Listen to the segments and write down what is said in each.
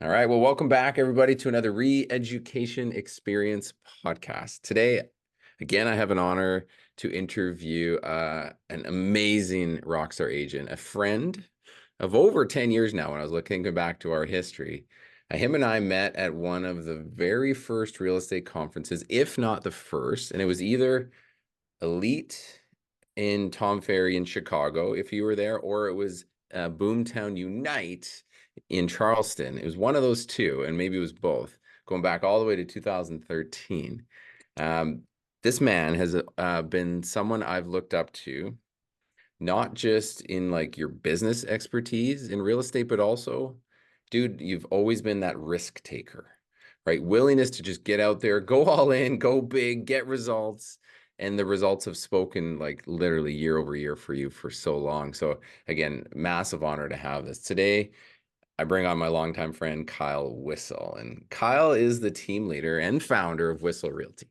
All right. Well, welcome back, everybody, to another Re-Education Experience podcast. Today, again, I have an honor to interview an amazing rockstar agent, a friend of over 10 years now. When I was looking back to our history, him and I met at one of the very first real estate conferences, if not the first, and it was either Elite in Tom Ferry in Chicago, if you were there, or it was Boomtown Unite in Charleston. It was one of those two, and maybe it was both, going back all the way to 2013. Um, this man has been someone I've looked up to, not just in like your business expertise in real estate, but also, dude, you've always been that risk taker, right? Willingness to just get out there, go all in, go big, get results. And the results have spoken like literally year over year for you for so long. So again, massive honor to have this. Today, I bring on my longtime friend, Kyle Whissel. And Kyle is the team leader and founder of Whissel Realty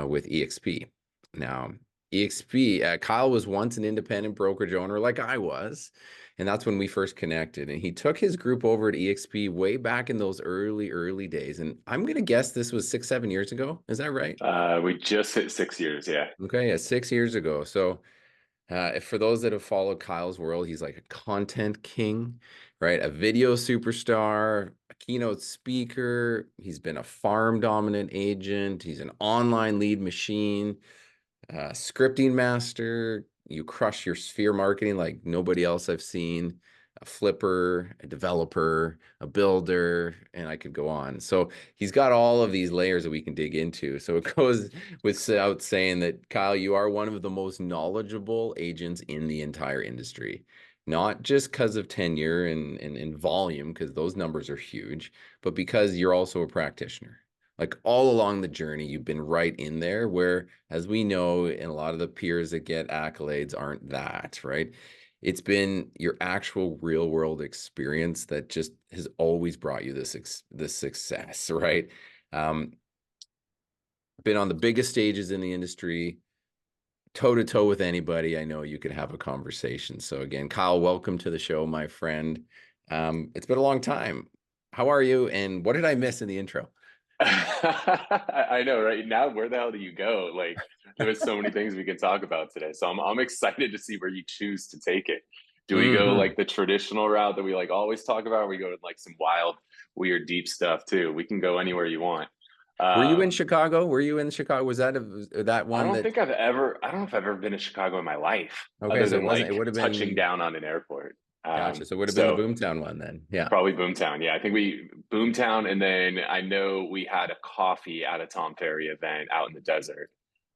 with EXP. Now, EXP, Kyle was once an independent brokerage owner like I was. And that's when we first connected. And he took his group over at EXP way back in those early days. And I'm going to guess this was 6, 7 years ago. Is that right? We just hit 6 years. Yeah. Okay, yeah, 6 years ago. So for those that have followed Kyle's world, he's like a content king, right? A video superstar, a keynote speaker. He's been a farm dominant agent. He's an online lead machine, scripting master. You crush your sphere marketing like nobody else I've seen. A flipper, a developer, a builder, and I could go on. So he's got all of these layers that we can dig into. So it goes without saying that, Kyle, you are one of the most knowledgeable agents in the entire industry. Not just because of tenure and volume, because those numbers are huge, but because you're also a practitioner. Like all along the journey, you've been right in there where, as we know, and a lot of the peers that get accolades aren't that, right? It's been your actual real world experience that just has always brought you this success, right? Um, been on the biggest stages in the industry, toe to toe with anybody. I know you could have a conversation. So again, Kyle, welcome to the show, my friend. It's been a long time. How are you? And what did I miss in the intro? I know, right? Now, where the hell do you go? Like, there's so many things we can talk about today. So I'm excited to see where you choose to take it. Do we go Hmm. like the traditional route that we like always talk about, or we go to like some wild, weird, deep stuff too? We can go anywhere you want. Were you in Um, Chicago? Were you in Chicago? Was that I one don't that? think I've ever, I don't know if I've ever been to Chicago in my life, Okay, other so it than wasn't. It like would have touching been. down on an airport. Gotcha. So it would have been the So Boomtown one then. Yeah. Probably Boomtown. Yeah, I think we Boomtown, and then I know we had a coffee at a Tom Ferry event out in the desert.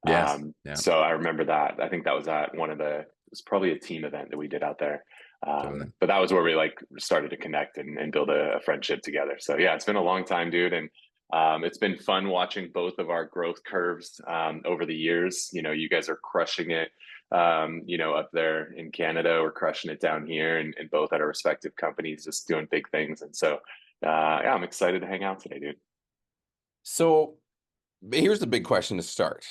Yes. Yeah. So I remember that. I think that was at one of the. It was probably a team event that we did out there. Totally. But that was where we like started to connect and build a friendship together. So yeah, it's been a long time, dude, and it's been fun watching both of our growth curves over the years. You know, you guys are crushing it up there in Canada. We're crushing it down here, and both at our respective companies, just doing big things. And so, yeah, I'm excited to hang out today, dude. So here's the big question to start.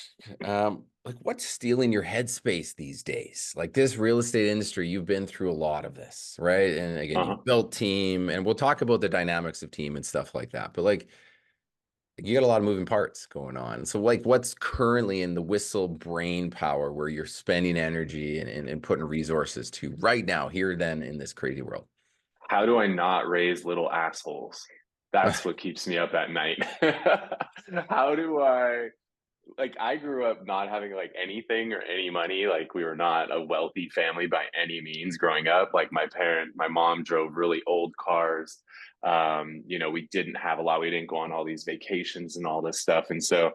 Like, what's stealing your headspace these days? Like this real estate industry, you've been through a lot of this, right? And again, Uh-huh. you've built team, and we'll talk about the dynamics of team and stuff like that. But like, you got a lot of moving parts going on. So, like, what's currently in the Whissel brain power where you're spending energy and putting resources to right now, here, then, in this crazy world? How do I not raise little assholes? That's what keeps me up at night. How do I like I grew up not having like anything or any money. Like we were not a wealthy family by any means growing up. Like my mom drove really old cars. We didn't have a lot. We didn't go on all these vacations and all this stuff. And so,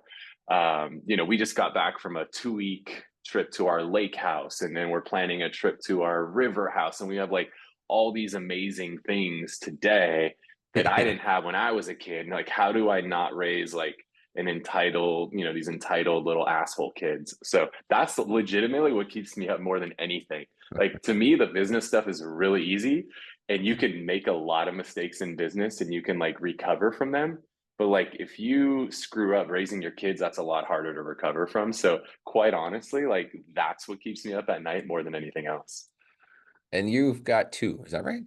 we just got back from a 2 week trip to our lake house, and then we're planning a trip to our river house, and we have like all these amazing things today that I Yeah. didn't have when I was a kid. Like, how do I not raise like an entitled, these entitled little asshole kids? So that's legitimately what keeps me up more than anything. Like to me, the business stuff is really easy and you can make a lot of mistakes in business and you can like recover from them. But like if you screw up raising your kids, that's a lot harder to recover from. So quite honestly, like that's what keeps me up at night more than anything else. And you've got two, is that right?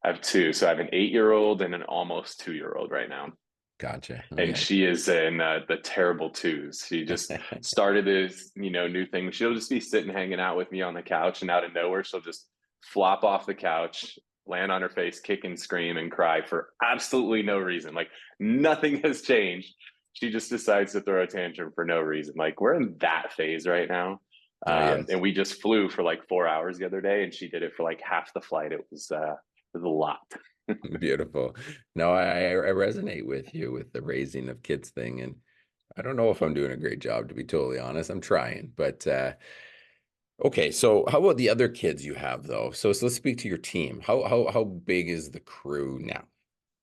I have two. So I have an 8-year-old and an almost 2-year-old right now. Gotcha. And Okay. she is in the terrible twos. She just started this, new thing. She'll just be sitting, hanging out with me on the couch, and out of nowhere, she'll just flop off the couch, land on her face, kick and scream and cry for absolutely no reason. Like nothing has changed. She just decides to throw a tantrum for no reason. Like we're in that phase right now. Oh, yes. And we just flew for like 4 hours the other day, and she did it for like half the flight. It was a lot. Beautiful. No, I resonate with you with the raising of kids thing. And I don't know if I'm doing a great job, to be totally honest. I'm trying, but okay. So how about the other kids you have though? So let's speak to your team. How big is the crew now?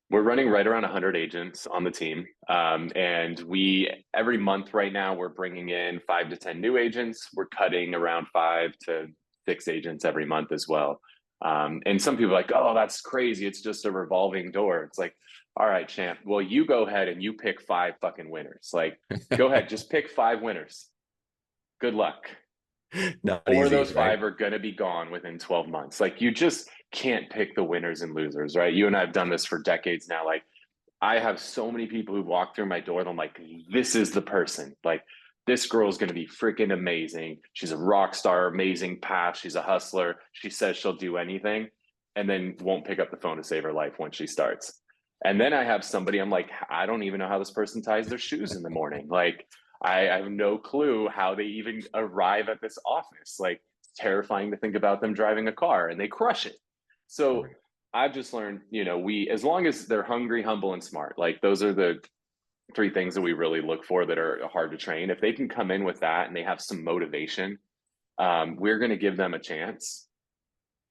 We're running right around 100 agents on the team. And we, every month right now, we're bringing in 5 to 10 new agents. We're cutting around 5 to 6 agents every month as well. And some people are like, oh, that's crazy. It's just a revolving door. It's like, all right, champ. Well, you go ahead and you pick 5 fucking winners. Like, go ahead, just pick 5 winners. Good luck. Not 4 of easy, those right? 5 are going to be gone within 12 months. Like, you just can't pick the winners and losers, right? You and I have done this for decades now. Like, I have so many people who walk through my door and I'm like, this is the person. Like, this girl is going to be freaking amazing. She's a rock star, amazing path. She's a hustler. She says she'll do anything and then won't pick up the phone to save her life when she starts. And then I have somebody, I'm like, I don't even know how this person ties their shoes in the morning. Like, I have no clue how they even arrive at this office. Like, it's terrifying to think about them driving a car and they crush it. So Right. I've just learned, we, as long as they're hungry, humble, and smart, like those are the 3 things that we really look for that are hard to train. If they can come in with that and they have some motivation, we're going to give them a chance.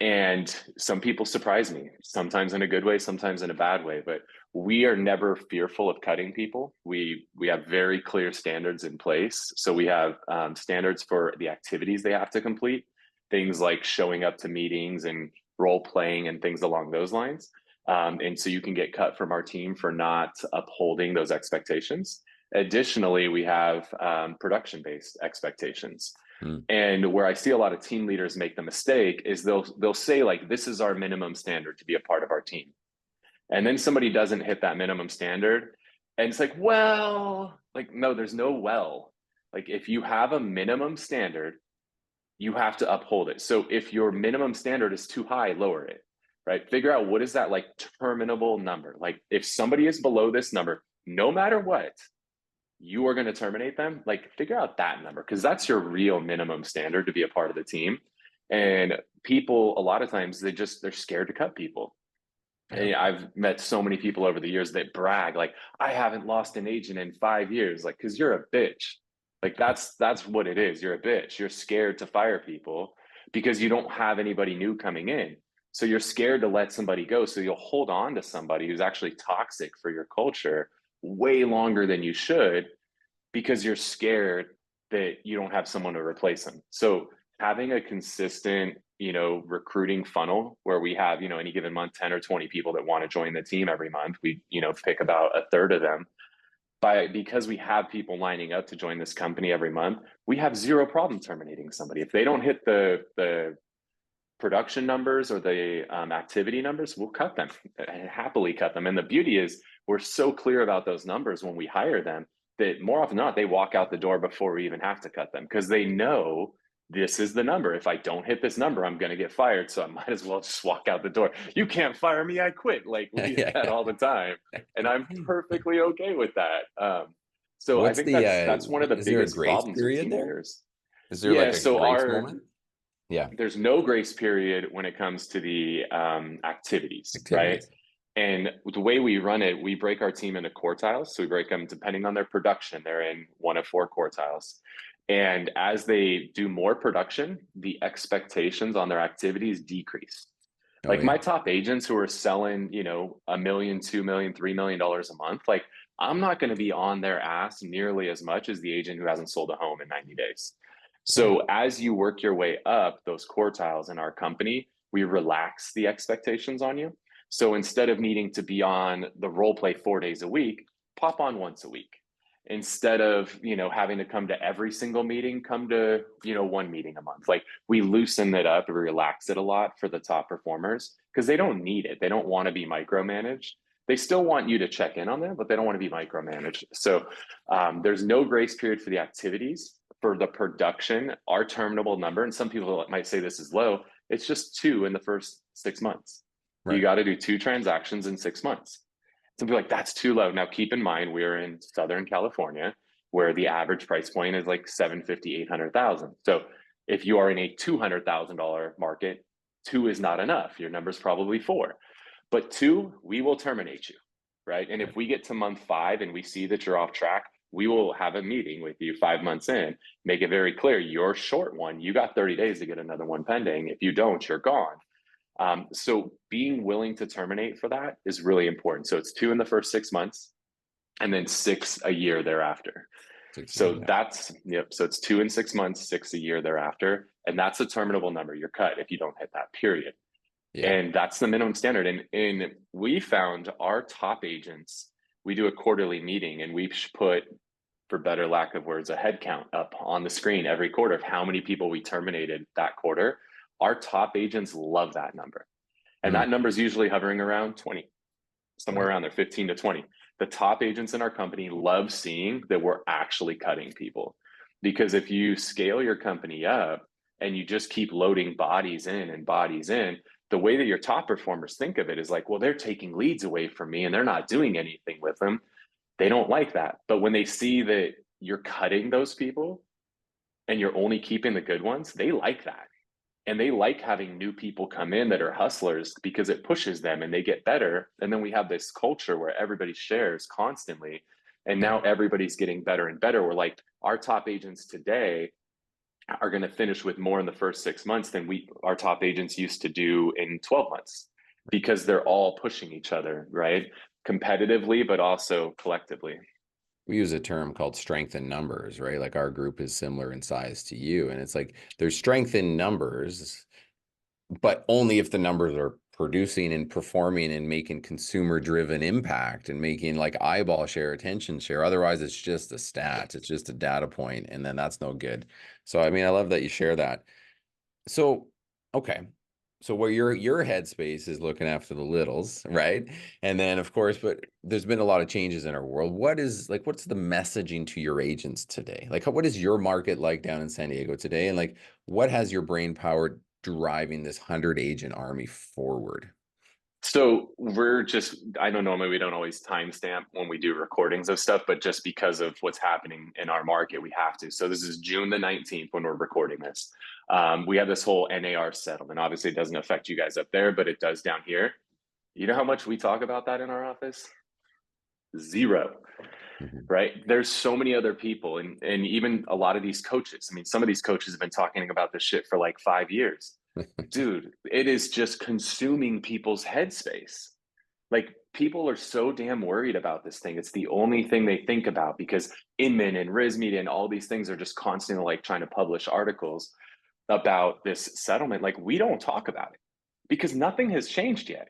And some people surprise me, sometimes in a good way, sometimes in a bad way. But we are never fearful of cutting people. We have very clear standards in place. So we have standards for the activities they have to complete, things like showing up to meetings and role playing and things along those lines. And so you can get cut from our team for not upholding those expectations. Additionally, we have production based expectations. Mm. And where I see a lot of team leaders make the mistake is they'll say like, this is our minimum standard to be a part of our team. And then somebody doesn't hit that minimum standard. And it's like, well, like, no, there's no well. Like, if you have a minimum standard, you have to uphold it. So if your minimum standard is too high, lower it, right? Figure out what is that like terminable number. Like, if somebody is below this number, no matter what, you are going to terminate them. Like, figure out that number because that's your real minimum standard to be a part of the team. And people, a lot of times, they're scared to cut people. Yeah. And I've met so many people over the years that brag like, I haven't lost an agent in 5 years. Like, because you're a bitch. Like, that's what it is. You're a bitch. You're scared to fire people because you don't have anybody new coming in. So you're scared to let somebody go. So you'll hold on to somebody who's actually toxic for your culture way longer than you should because you're scared that you don't have someone to replace them. So having a consistent, recruiting funnel where we have, any given month, 10 or 20 people that want to join the team every month, we, pick about a third of them. Because we have people lining up to join this company every month, we have zero problem terminating somebody. If they don't hit the production numbers or the activity numbers, we'll cut them and happily cut them. And the beauty is we're so clear about those numbers when we hire them that more often than not, they walk out the door before we even have to cut them because they know this is the number. If I don't hit this number, I'm going to get fired. So I might as well just walk out the door. You can't fire me. I quit. Like we get that Yeah. all the time. And I'm perfectly okay with that. So I What's think the that's one of the is there a biggest grace problems with period team there? leaders. Is there Yeah. like a So grace moment? Yeah. there's no grace period when it comes to the activities, right? Activities. And the way we run it, we break our team into quartiles. So we break them depending on their production. They're in one of 4 quartiles. And as they do more production, the expectations on their activities decrease. Oh Like yeah. my top agents who are selling, $1 million, $2 million, $3 million a month, like I'm not going to be on their ass nearly as much as the agent who hasn't sold a home in 90 days. Yeah. So as you work your way up those quartiles in our company, we relax the expectations on you. So instead of needing to be on the role play 4 days a week, pop on once a week. instead of, having to come to every single meeting, come to, one meeting a month. Like, we loosen it up and relax it a lot for the top performers because they don't need it. They don't want to be micromanaged. They still want you to check in on them, but they don't want to be micromanaged. So there's no grace period for the activities. For the production, our terminable number, and some people might say this is low, it's just 2 in the first 6 months. You Right. got to do 2 transactions in 6 months. Some people are like, that's too low. Now, keep in mind, we're in Southern California, where the average price point is like 750, 800,000. So if you are in a $200,000 market, 2 is not enough. Your number's probably 4. But 2, we will terminate you, right? And if we get to month 5 and we see that you're off track, we will have a meeting with you 5 months in, make it very clear you're short one. You got 30 days to get another one pending. If you don't, you're gone. So being willing to terminate for that is really important. So it's 2 in the first 6 months and then 6 a year thereafter. 6 years. So that's, yep. So it's 2 in 6 months, 6 a year thereafter. And that's a terminable number. You're cut if you don't hit that period. Yeah. And that's the minimum standard. And we found our top agents, we do a quarterly meeting and we put, for better lack of words, a head count up on the screen every quarter of how many people we terminated that quarter. Our top agents love that number. And Mm, that number is usually hovering around 20, somewhere right. around there, 15 to 20. The top agents in our company love seeing that we're actually cutting people. Because if you scale your company up and you just keep loading bodies in and bodies in, the way that your top performers think of it is like, well, they're taking leads away from me and they're not doing anything with them. They don't like that. But when they see that you're cutting those people and you're only keeping the good ones, they like that. And they like having new people come in that are hustlers because it pushes them and they get better. And then we have this culture where everybody shares constantly. And Yeah. now everybody's getting better and better. We're like, our top agents today are going to finish with more in the first 6 months than our top agents used to do in 12 months because they're all pushing each other, right? Competitively, but also collectively. We use a term called strength in numbers, right? Like our group is similar in size to you. And it's like there's strength in numbers, but only if the numbers are producing and performing and making consumer driven impact and making like eyeball share, attention share. Otherwise, it's just a stat, it's just a data point, and then that's no good. So, I mean, I love that you share that. So, okay. So where your headspace is looking after the littles, right? And then of course, but there's been a lot of changes in our world. What's the messaging to your agents today? Like what is your market like down in San Diego today? And like what has your brain power driving this 100 agent army forward? So I know normally we don't always timestamp when we do recordings of stuff, but just because of what's happening in our market, we have to. So this is June the 19th when we're recording this. We have this whole NAR settlement. Obviously, it doesn't affect you guys up there, but it does down here. You know how much we talk about that in our office? Zero, Mhm. right? There's so many other people, and even a lot of these coaches. I mean, some of these coaches have been talking about this shit for like 5 years. Dude, it is just consuming people's headspace. Like, people are so damn worried about this thing. It's the only thing they think about because Inman and RISMedia and all these things are just constantly like trying to publish articles about this settlement. Like, we don't talk about it because nothing has changed yet.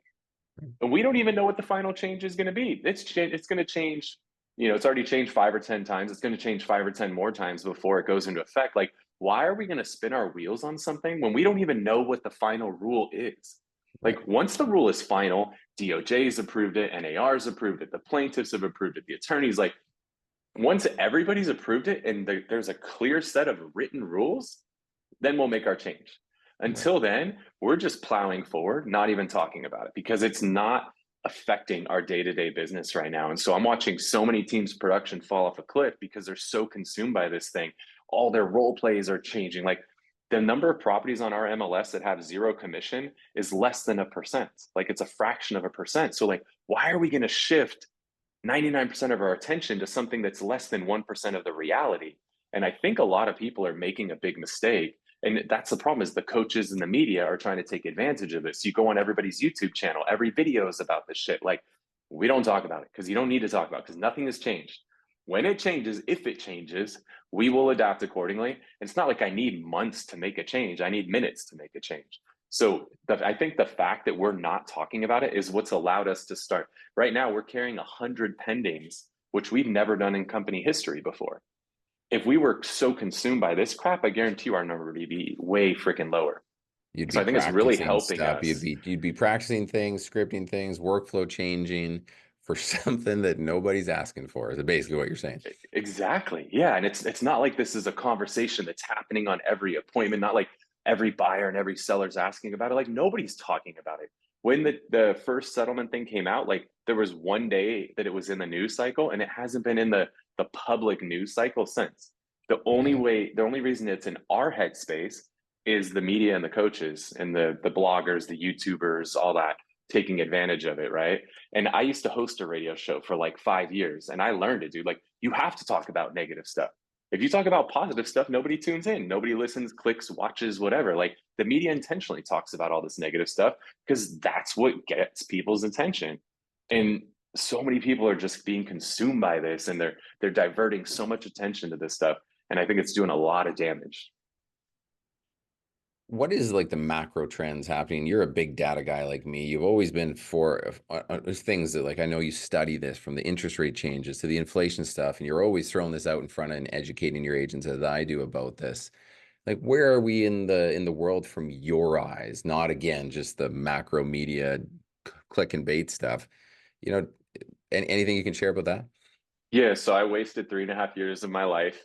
And we don't even know what the final change is going to be. It's going to change. It's already changed 5 or 10 times. It's going to change 5 or 10 more times before it goes into effect. Like, why are we going to spin our wheels on something when we don't even know what the final rule is? Right. Like, once the rule is final, DOJ's approved it, NAR's approved it, the plaintiffs have approved it, the attorneys, like, once everybody's approved it and there's a clear set of written rules, then we'll make our change. Right. Until then, we're just plowing forward, not even talking about it because it's not affecting our day-to-day business right now. And so I'm watching so many teams' production fall off a cliff because they're so consumed by this thing. All their role plays are changing. Like, the number of properties on our MLS that have zero commission is less than 1%. Like, it's a fraction of 1%. So like, why are we going to shift 99% of our attention to something that's less than 1% of the reality? And I think a lot of people are making a big mistake. And that's the problem, is the coaches and the media are trying to take advantage of this. You go on everybody's YouTube channel, every video is about this shit. Like, we don't talk about it because you don't need to talk about it because nothing has changed. When it changes, if it changes, we will adapt accordingly. And it's not like I need months to make a change. I need minutes to make a change. So I think the fact that we're not talking about it is what's allowed us to start. Right now, we're carrying 100 pendings which we've never done in company history before. If we were so consumed by this crap, I guarantee you our number would be way freaking lower. You'd So be I think it's really practicing helping stuff. us. You'd be practicing things, scripting things, workflow changing for something that nobody's asking for, is basically what you're saying. Exactly. Yeah. And it's not like this is a conversation that's happening on every appointment, not like every buyer and every seller's asking about it. Like nobody's talking about it. When the first settlement thing came out, like there was one day that it was in the news cycle and it hasn't been in the public news cycle since. Yeah. The only reason it's in our headspace is the media and the coaches and the bloggers, the YouTubers, all that taking advantage of it, right? And I used to host a radio show for like 5 years and I learned it, dude. Like you have to talk about negative stuff. If you talk about positive stuff, nobody tunes in, nobody listens, clicks, watches, whatever. Like the media intentionally talks about all this negative stuff because that's what gets people's attention. Yeah. And so many people are just being consumed by this and they're diverting so much attention to this stuff. And I think it's doing a lot of damage. What is like the macro trends happening? You're a big data guy like me. You've always been for things that, like, I know you study this from the interest rate changes to the inflation stuff, and you're always throwing this out in front and educating your agents as I do about this. Like, where are we in the world from your eyes? Not again, just the macro media click and bait stuff. You know, anything you can share about that? Yeah, so I wasted 3.5 years of my life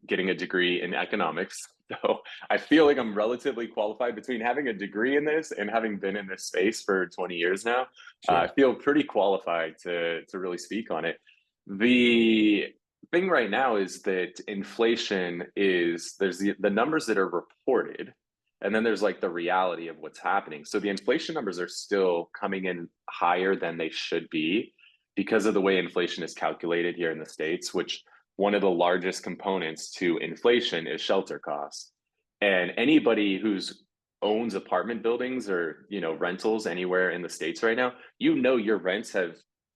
getting a degree in economics. So I feel like I'm relatively qualified between having a degree in this and having been in this space for 20 years now. I Sure. feel pretty qualified to really speak on it. The thing right now is that inflation is there's the numbers that are reported, and then there's like the reality of what's happening. So the inflation numbers are still coming in higher than they should be because of the way inflation is calculated here in the States, which one of the largest components to inflation is shelter costs. And anybody who's owns apartment buildings or rentals anywhere in the States right now, your rents have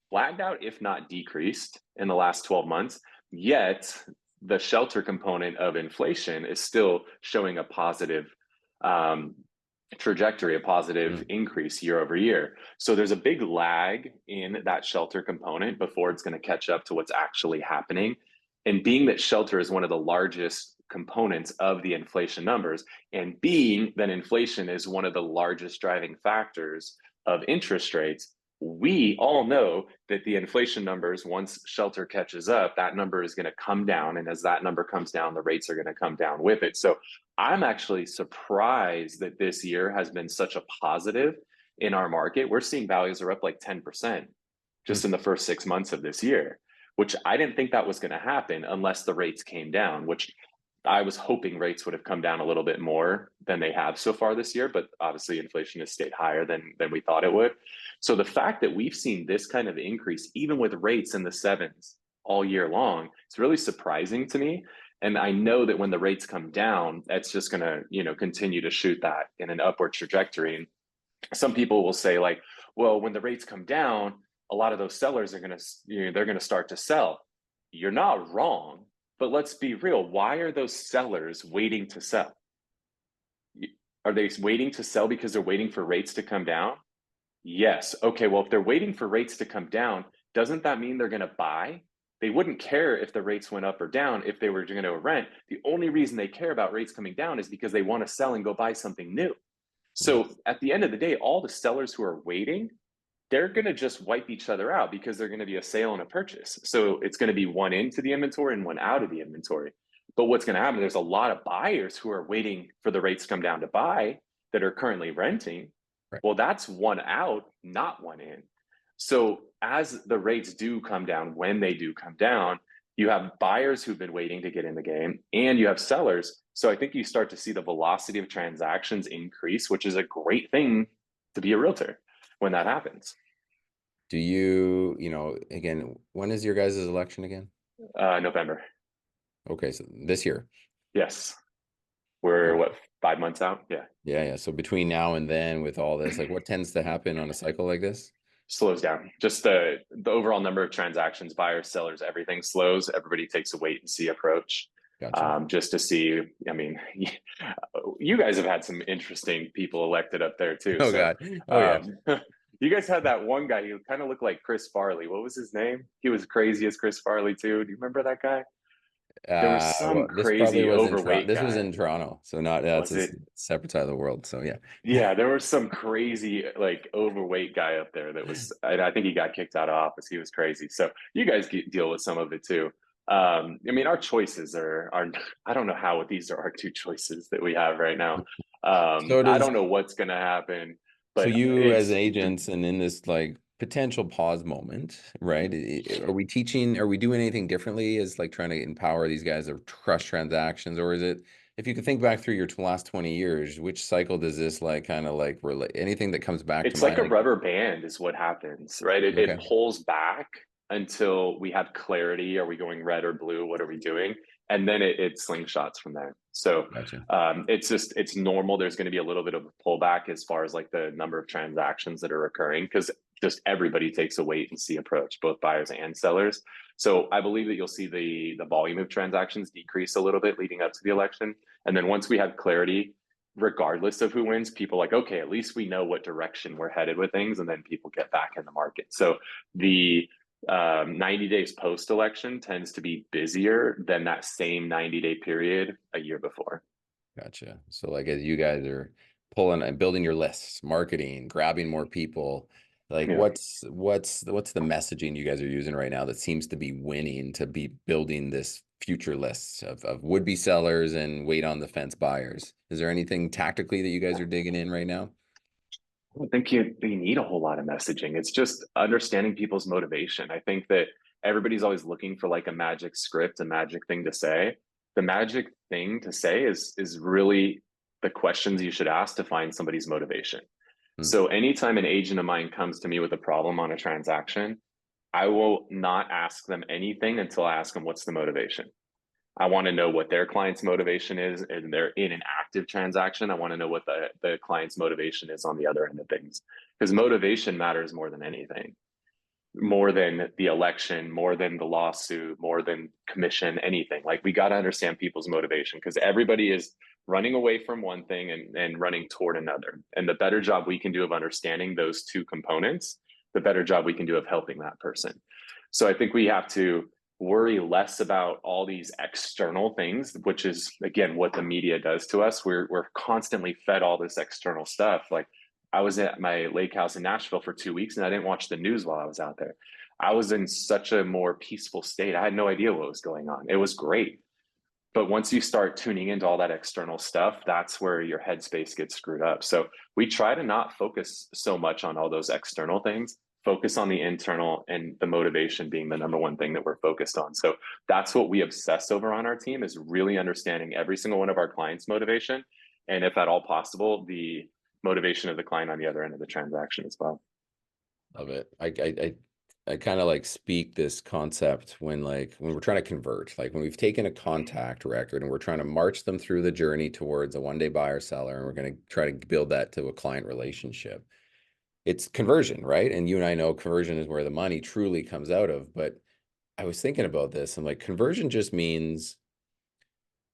flattened out, if not decreased, in the last 12 months. Yet the shelter component of inflation is still showing a positive um, trajectory, a positive Mm. increase year over year. So there's a big lag in that shelter component before it's going to catch up to what's actually happening. And being that shelter is one of the largest components of the inflation numbers, and being that inflation is one of the largest driving factors of interest rates, we all know that the inflation numbers, once shelter catches up, that number is going to come down. And as that number comes down, the rates are going to come down with it. So I'm actually surprised that this year has been such a positive in our market. We're seeing values are up like 10% just Mm. in the first 6 months of this year, which I didn't think that was going to happen unless the rates came down, which I was hoping rates would have come down a little bit more than they have so far this year, but obviously inflation has stayed higher than we thought it would. So the fact that we've seen this kind of increase, even with rates in the sevens all year long, it's really surprising to me. And I know that when the rates come down, that's just going to, continue to shoot that in an upward trajectory. And some people will say like, well, when the rates come down, a lot of those sellers are going to, they're going to start to sell. You're not wrong, but let's be real. Why are those sellers waiting to sell? Are they waiting to sell because they're waiting for rates to come down? Yes. Okay. Well, if they're waiting for rates to come down, doesn't that mean they're going to buy? They wouldn't care if the rates went up or down if they were going to rent. The only reason they care about rates coming down is because they want to sell and go buy something new. Yeah. So at the end of the day, all the sellers who are waiting, they're going to just wipe each other out because they're going to be a sale and a purchase. So it's going to be one into the inventory and one out of the inventory. But what's going to happen, there's a lot of buyers who are waiting for the rates to come down to buy that are currently renting. Right. Well, that's one out, not one in. So as the rates do come down, when they do come down, you have buyers who've been waiting to get in the game and you have sellers. So I think you start to see the velocity of transactions increase, which is a great thing to be a realtor when that happens. Do you, again, when is your guys' election again? November. Okay, so this year. Yes. We're Okay. what, 5 months out? Yeah. Yeah, yeah. So between now and then, with all this, like, what tends to happen on a cycle like this? Slows down. Just the overall number of transactions, buyers, sellers, everything slows. Everybody takes a wait and see approach. Gotcha. Just to see. I mean, you guys have had some interesting people elected up there too. Oh So, God. Oh yeah. um, You guys had that one guy who kind of looked like Chris Farley. What was his name? He was crazy as Chris Farley too. Do you remember that guy? There was some Well, this probably crazy was in Toronto. overweight This was guy. in Toronto, so not yeah, it's Was a it? separate side of the world. So yeah. Yeah, there was some crazy like overweight guy up there that was. I think he got kicked out of office. He was crazy. So you guys deal with some of it too. I mean, our choices are. I don't know how these are our two choices that we have right now. So I does don't know what's gonna happen, so but you as it's agents and in this like potential pause moment, right? Are we teaching, are we doing anything differently as like trying to empower these guys to crush transactions? Or is it, if you could think back through your last 20 years, which cycle does this like kind of like relate, anything that comes back to it's like mind? a Like, rubber band is what happens, right? It okay, pulls back until we have clarity. Are we going red or blue? What are we doing? And then it slingshots from there. So gotcha. it's normal. There's going to be a little bit of a pullback as far as like the number of transactions that are occurring because just everybody takes a wait and see approach, both buyers and sellers. So I believe that you'll see the volume of transactions decrease a little bit leading up to the election. And then once we have clarity, regardless of who wins, people like, okay, at least we know what direction we're headed with things, and then people get back in the market. So the 90 days post election tends to be busier than that same 90-day period a year before. Gotcha. So like as you guys are pulling and building your lists, marketing, grabbing more people, like Yeah. what's the messaging you guys are using right now that seems to be winning to be building this future list of would-be sellers and wait on the fence buyers? Is there anything tactically that you guys are digging in right now? I don't think you need a whole lot of messaging. It's just understanding people's motivation. I think that everybody's always looking for like a magic script, a magic thing to say. The magic thing to say is really the questions you should ask to find somebody's motivation. Hmm, So anytime an agent of mine comes to me with a problem on a transaction, I will not ask them anything until I ask them what's the motivation. I want to know what their client's motivation is, and they're in an active transaction. I want to know what the client's motivation is on the other end of things, because motivation matters more than anything, more than the election, more than the lawsuit, more than commission, anything. Like we got to understand people's motivation because everybody is running away from one thing and running toward another. And the better job we can do of understanding those two components, the better job we can do of helping that person. So I think we have to worry less about all these external things, which is again what the media does to us. We're constantly fed all this external stuff. Like I was at my lake house in Nashville for 2 weeks and I didn't watch the news while I was out there. I was in such a more peaceful state. I had no idea what was going on. It was great. But once you start tuning into all that external stuff, that's where your headspace gets screwed up. So we try to not focus so much on all those external things, focus on the internal and the motivation being the number one thing that we're focused on. So that's what we obsess over on our team is really understanding every single one of our clients' motivation. And if at all possible, the motivation of the client on the other end of the transaction as well. love it. I kind of like speak this concept when like when we're trying to convert, like when we've taken a contact record and we're trying to march them through the journey towards a one-day buyer seller, and we're going to try to build that to a client relationship. It's conversion, right? And you and I know conversion is where the money truly comes out of. But I was thinking about this. I'm like, conversion just means,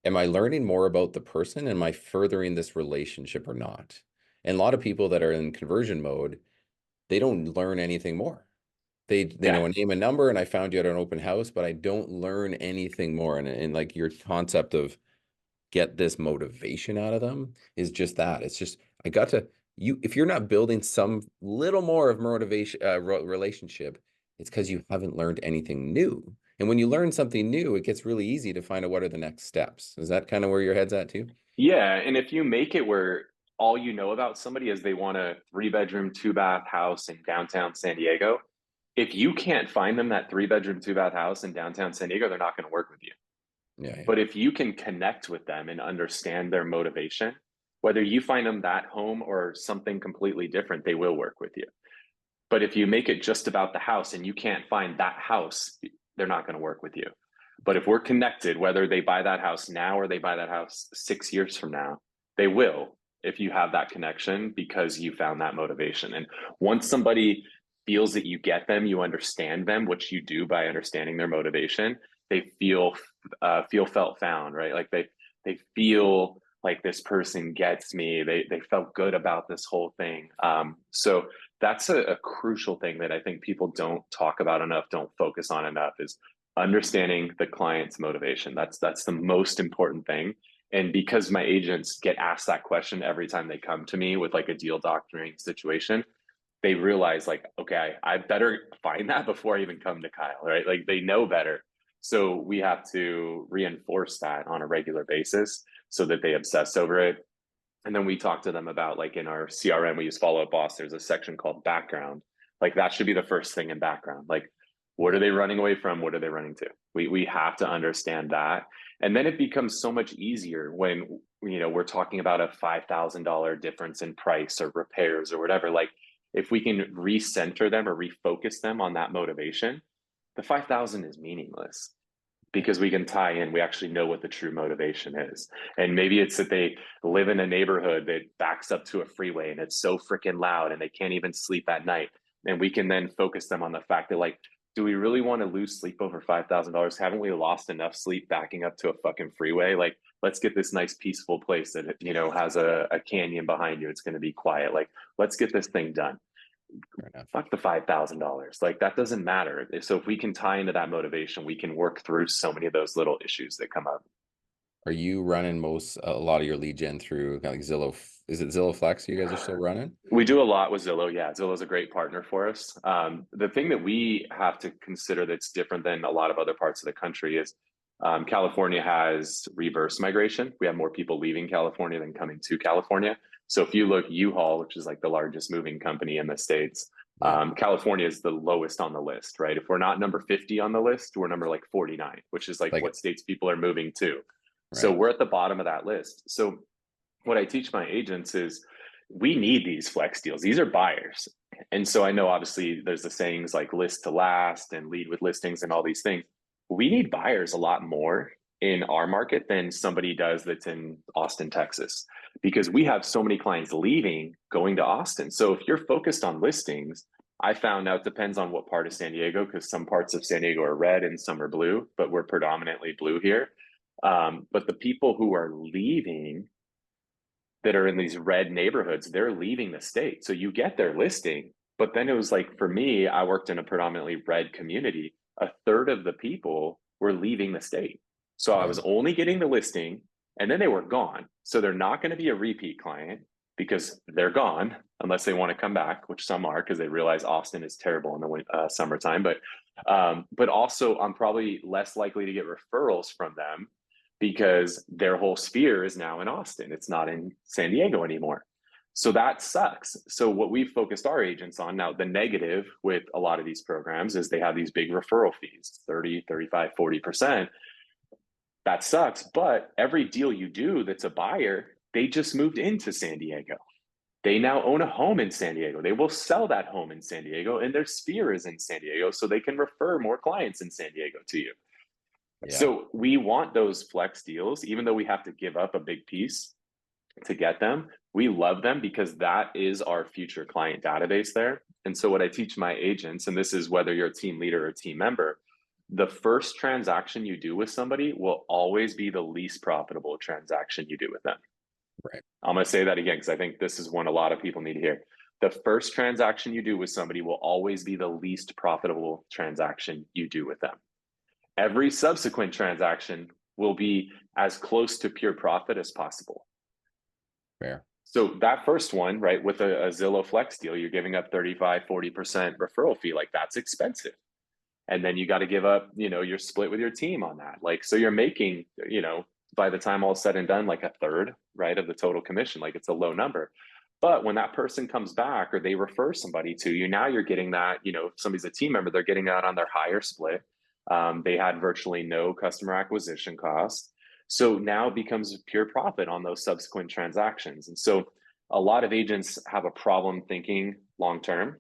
am I learning more about the person? Am I furthering this relationship or not? And a lot of people that are in conversion mode, they don't learn anything more. They Yeah. know a name and number, and I found you at an open house, but I don't learn anything more. And like your concept of get this motivation out of them is just that. It's just I got to you if you're not building some little more of motivation relationship, it's because you haven't learned anything new. And when you learn something new, it gets really easy to find out what are the next steps. Is that kind of where your head's at too? Yeah. And if you make it where all you know about somebody is they want a 3 bedroom, 2 bath house in downtown San Diego, if you can't find them that 3 bedroom, 2 bath house in downtown San Diego, they're not going to work with you. Yeah, yeah. But if you can connect with them and understand their motivation, whether you find them that home or something completely different, they will work with you. But if you make it just about the house and you can't find that house, they're not going to work with you. But if we're connected, whether they buy that house now or they buy that house 6 years from now, they will if you have that connection because you found that motivation. And once somebody feels that you get them, you understand them, which you do by understanding their motivation, they feel felt found, right? Like they feel like this person gets me. They felt good about this whole thing. So that's a crucial thing that I think people don't talk about enough, don't focus on enough, is understanding the client's motivation. That's the most important thing. And because my agents get asked that question every time they come to me with like a deal doctoring situation, they realize like, okay, I better find that before I even come to Kyle, right? Like they know better. So we have to reinforce that on a regular basis so that they obsess over it. And then we talk to them about, like, in our CRM, we use Follow Up Boss. There's a section called background. Like that should be the first thing in background. Like, what are they running away from? What are they running to? We have to understand that. And then it becomes so much easier when, we're talking about a $5,000 difference in price or repairs or whatever. Like if we can recenter them or refocus them on that motivation, the 5,000 is meaningless because we can tie in. We actually know what the true motivation is. And maybe it's that they live in a neighborhood that backs up to a freeway and it's so freaking loud and they can't even sleep at night. And we can then focus them on the fact that, like, do we really want to lose sleep over $5,000? Haven't we lost enough sleep backing up to a fucking freeway? Like, let's get this nice peaceful place that, has a canyon behind you. It's going to be quiet. Like, let's get this thing done. Fair enough. Fuck the $5,000. Like that doesn't matter. So if we can tie into that motivation, we can work through so many of those little issues that come up. Are you running a lot of your lead gen through kind of like Zillow? Is it Zillow Flex you guys are still running? We do a lot with Zillow. Yeah, Zillow is a great partner for us. The thing that we have to consider that's different than a lot of other parts of the country is California has reverse migration. We have more people leaving California than coming to California. So if you look, U-Haul, which is like the largest moving company in the States, Yeah. California is the lowest on the list, right? If we're not number 50 on the list, we're number like 49, which is like Like, what states people are moving to. So right. we're at the bottom of that list. So what I teach my agents is we need these flex deals. These are buyers. And so I know obviously there's the sayings like list to last and lead with listings and all these things. We need buyers a lot more in our market than somebody does that's in Austin, Texas, because we have so many clients leaving, going to Austin. So if you're focused on listings, I found out, depends on what part of San Diego, because some parts of San Diego are red and some are blue, but we're predominantly blue here. But the people who are leaving that are in these red neighborhoods, they're leaving the state. So you get their listing, but then it was like, for me, I worked in a predominantly red community. A third of the people were leaving the state. So I Yeah. was only getting the listing and then they were gone. So they're not going to be a repeat client because they're gone unless they want to come back, which some are because they realize Austin is terrible in the summertime. But also I'm probably less likely to get referrals from them because their whole sphere is now in Austin. It's not in San Diego anymore. So that sucks. So what we've focused our agents on now, the negative with a lot of these programs is they have these big referral fees, 30, 35, 40%. That sucks. But every deal you do that's a buyer, they just moved into San Diego. They now own a home in San Diego. They will sell that home in San Diego and their sphere is in San Diego. So they can refer more clients in San Diego to you. Yeah. So we want those flex deals, even though we have to give up a big piece to get them. We love them because that is our future client database there. And so what I teach my agents, and this is whether you're a team leader or a team member, the first transaction you do with somebody will always be the least profitable transaction you do with them. Right. I'm going to say that again because I think this is one a lot of people need to hear. The first transaction you do with somebody will always be the least profitable transaction you do with them. Every subsequent transaction will be as close to pure profit as possible. Fair. So that first one, right, with a Zillow Flex deal, you're giving up 35, 40% referral fee. Like that's expensive. And then you got to give up, your split with your team on that. Like, so you're making, by the time all said and done, like a third, right, of the total commission. Like it's a low number. But when that person comes back or they refer somebody to you, now you're getting that, if somebody's a team member, they're getting that on their higher split. They had virtually no customer acquisition costs. So now it becomes pure profit on those subsequent transactions. And so a lot of agents have a problem thinking long term.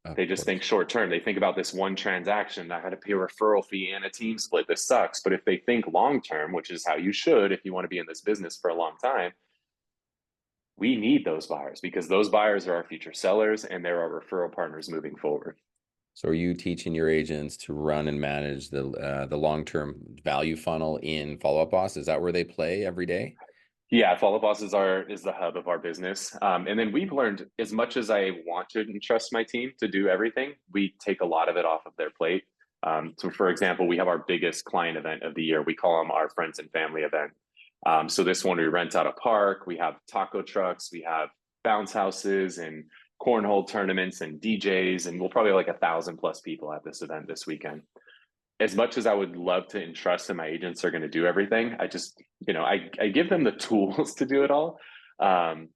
Of They just think course. short term. They think about this one transaction. I had to pay a referral fee and a team split. This sucks. But if they think long term, which is how you should if you want to be in this business for a long time, we need those buyers because those buyers are our future sellers and they're our referral partners moving forward. So are you teaching your agents to run and manage the long-term value funnel in Follow Up Boss? Is that where they play every day? Yeah, Follow Boss is the hub of our business. And then we've learned, as much as I want to entrust my team to do everything, we take a lot of it off of their plate. So for example, we have our biggest client event of the year. We call them our friends and family event. So this one, we rent out a park, we have taco trucks, we have bounce houses and cornhole tournaments and DJs, and we'll probably have like 1,000+ people at this event this weekend. As much as I would love to entrust that my agents are going to do everything, I just, I give them the tools to do it all. Um,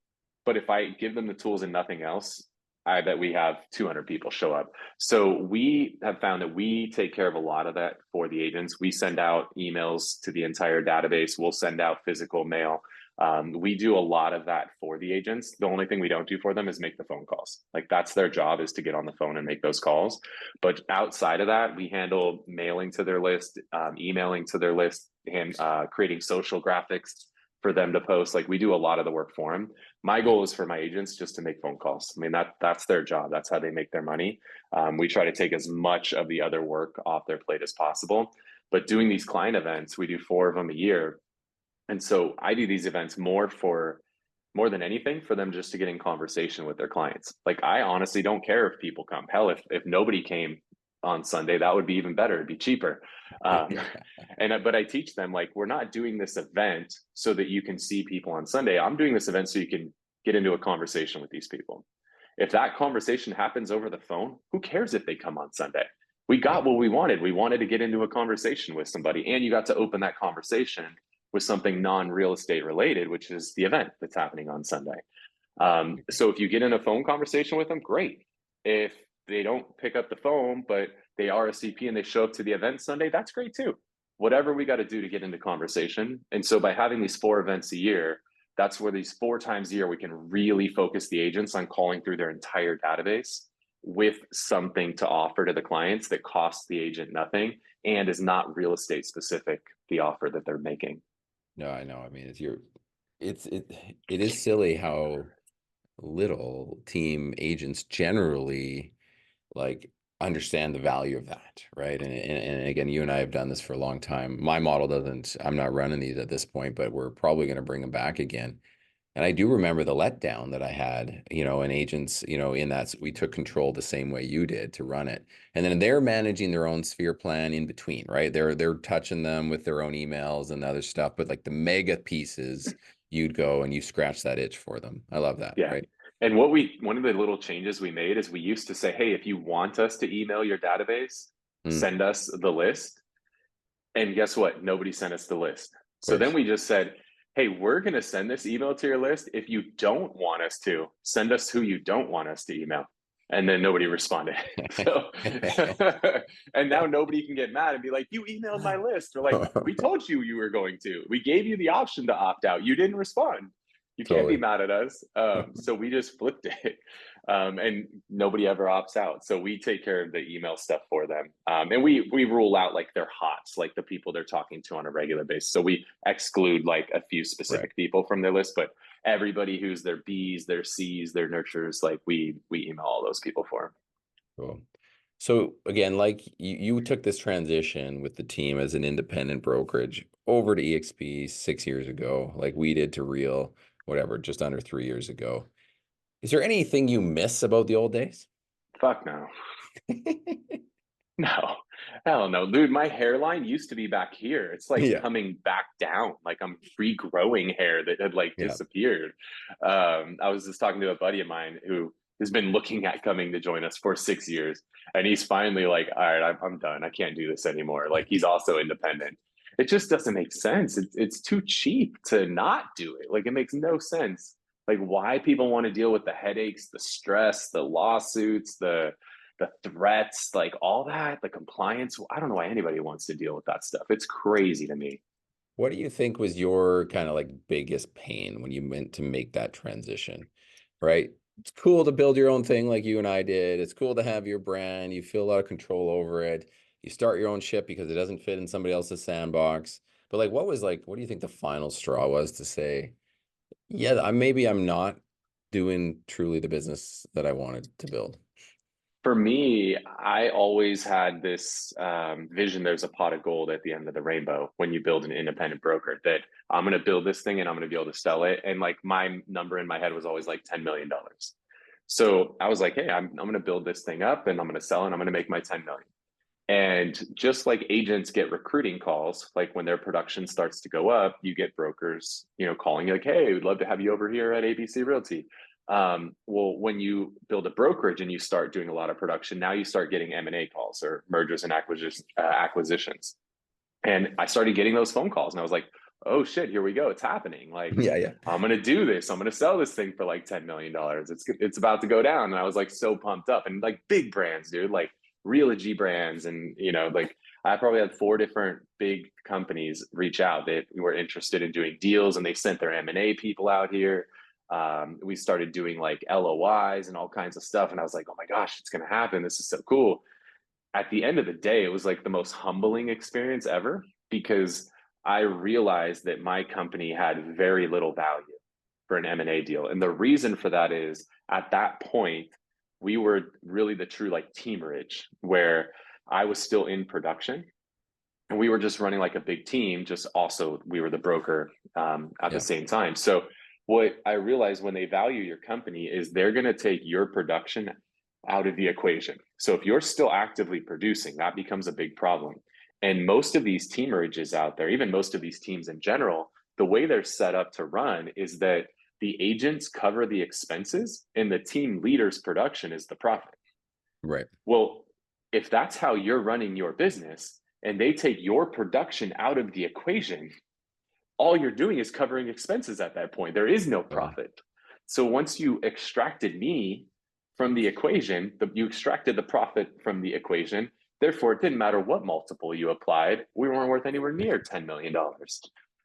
but if I give them the tools and nothing else, I bet we have 200 people show up. So we have found that we take care of a lot of that for the agents. We send out emails to the entire database. We'll send out physical mail. We do a lot of that for the agents. The only thing we don't do for them is make the phone calls. Like that's their job, is to get on the phone and make those calls. But outside of that, we handle mailing to their list, emailing to their list, and creating social graphics for them to post. Like we do a lot of the work for them. My Yeah. goal is for my agents just to make phone calls. I mean, that's their job. That's how they make their money. We try to take as much of the other work off their plate as possible. But doing these client events, we do 4 of them a year. And so I do these events more than anything for them just to get in conversation with their clients. Like I honestly don't care if people come. Hell, if nobody came on Sunday, that would be even better. It'd be cheaper. Um, but I teach them, like, we're not doing this event so that you can see people on Sunday. I'm doing this event so you can get into a conversation with these people. If that conversation happens over the phone, who cares if they come on Sunday? We Yeah. got what we wanted. We wanted to get into a conversation with somebody, and you got to open that conversation with something non-real estate related, which is the event that's happening on Sunday. So if you get in a phone conversation with them, great. If they don't pick up the phone, but they RSVP and they show up to the event Sunday, that's great too. Whatever we got to do to get into conversation. And so by having these 4 events a year, that's where these 4 times a year we can really focus the agents on calling through their entire database with something to offer to the clients that costs the agent nothing and is not real estate specific, the offer that they're making. No, I know. I mean, it is silly how little team agents generally like understand the value of that, right? And again, you and I have done this for a long time. My model doesn't, I'm not running these at this point, but we're probably going to bring them back again. And I do remember the letdown that I had, and agents, in that we took control the same way you did to run it. And then they're managing their own sphere plan in between, right? They're touching them with their own emails and other stuff, but like the mega pieces, you'd go and you scratch that itch for them. I love that, Yeah. right? And one of the little changes we made is we used to say, hey, if you want us to email your database, Mm, send us the list. And guess what? Nobody sent us the list. of So then course. we just said, hey, we're going to send this email to your list. If you don't want us to, send us who you don't want us to email. And then nobody responded. So, and now nobody can get mad and be like, you emailed my list. Or like, we told you you were going to. We gave you the option to opt out. You didn't respond. You can't be Totally. mad at us. So we just flipped it. And nobody ever opts out. So we take care of the email stuff for them, and we rule out like their hots, like the people they're talking to on a regular basis. So we exclude like a few Right. specific people from their list, but everybody who's their B's, their C's, their nurtures, like we email all those people for them. Cool. So again, like you took this transition with the team as an independent brokerage over to EXP 6 years ago, like we did to Real, whatever, just under 3 years ago. Is there anything you miss about the old days? Fuck no. No, hell no, dude. My hairline used to be back here. It's like Yeah. coming back down. Like I'm regrowing hair that had like Yeah. disappeared. I was just talking to a buddy of mine who has been looking at coming to join us for 6 years, and he's finally like, "All right, I'm done. I can't do this anymore." Like he's also independent. It just doesn't make sense. It's too cheap to not do it. Like it makes no sense. Like why people want to deal with the headaches, the stress, the lawsuits, the threats, like all that, the compliance. I don't know why anybody wants to deal with that stuff. It's crazy to me. What do you think was your kind of like biggest pain when you meant to make that transition, right? It's cool to build your own thing like you and I did. It's cool to have your brand. You feel a lot of control over it. You start your own ship because it doesn't fit in somebody else's sandbox. But what do you think the final straw was to say, yeah, maybe I'm not doing truly the business that I wanted to build? For me, I always had this vision there's a pot of gold at the end of the rainbow when you build an independent broker, that I'm going to build this thing and I'm going to be able to sell it. And like my number in my head was always like $10 million. So I was like, hey, I'm going to build this thing up and I'm going to sell it and I'm going to make my 10 million. And just like agents get recruiting calls, like when their production starts to go up, you get brokers, calling you like, "Hey, we'd love to have you over here at ABC Realty." Well, when you build a brokerage and you start doing a lot of production, now you start getting M&A calls or mergers and acquisitions. And I started getting those phone calls, and I was like, "Oh shit, here we go! It's happening! Like, Yeah, yeah. I'm gonna do this. I'm gonna sell this thing for like $10 million. It's about to go down." And I was like so pumped up, and like big brands, dude, like Realogy brands, and like I probably had 4 different big companies reach out that were interested in doing deals, and they sent their M&A people out here. We started doing like LOIs and all kinds of stuff, and I was like, "Oh my gosh, it's gonna happen! This is so cool." At the end of the day, it was like the most humbling experience ever, because I realized that my company had very little value for an M&A deal. And the reason for that is at that point, we were really the true like teamerage, where I was still in production and we were just running like a big team, just also we were the broker at the Yeah. same time. So what I realized, when they value your company, is they're going to take your production out of the equation. So if you're still actively producing, that becomes a big problem. And most of these teamerages out there, even most of these teams in general, the way they're set up to run is that the agents cover the expenses and the team leader's production is the profit. Right. Well, if that's how you're running your business and they take your production out of the equation, all you're doing is covering expenses at that point. There is no Right. profit. So once you extracted me from the equation, you extracted the profit from the equation. Therefore, it didn't matter what multiple you applied. We weren't worth anywhere near $10 million.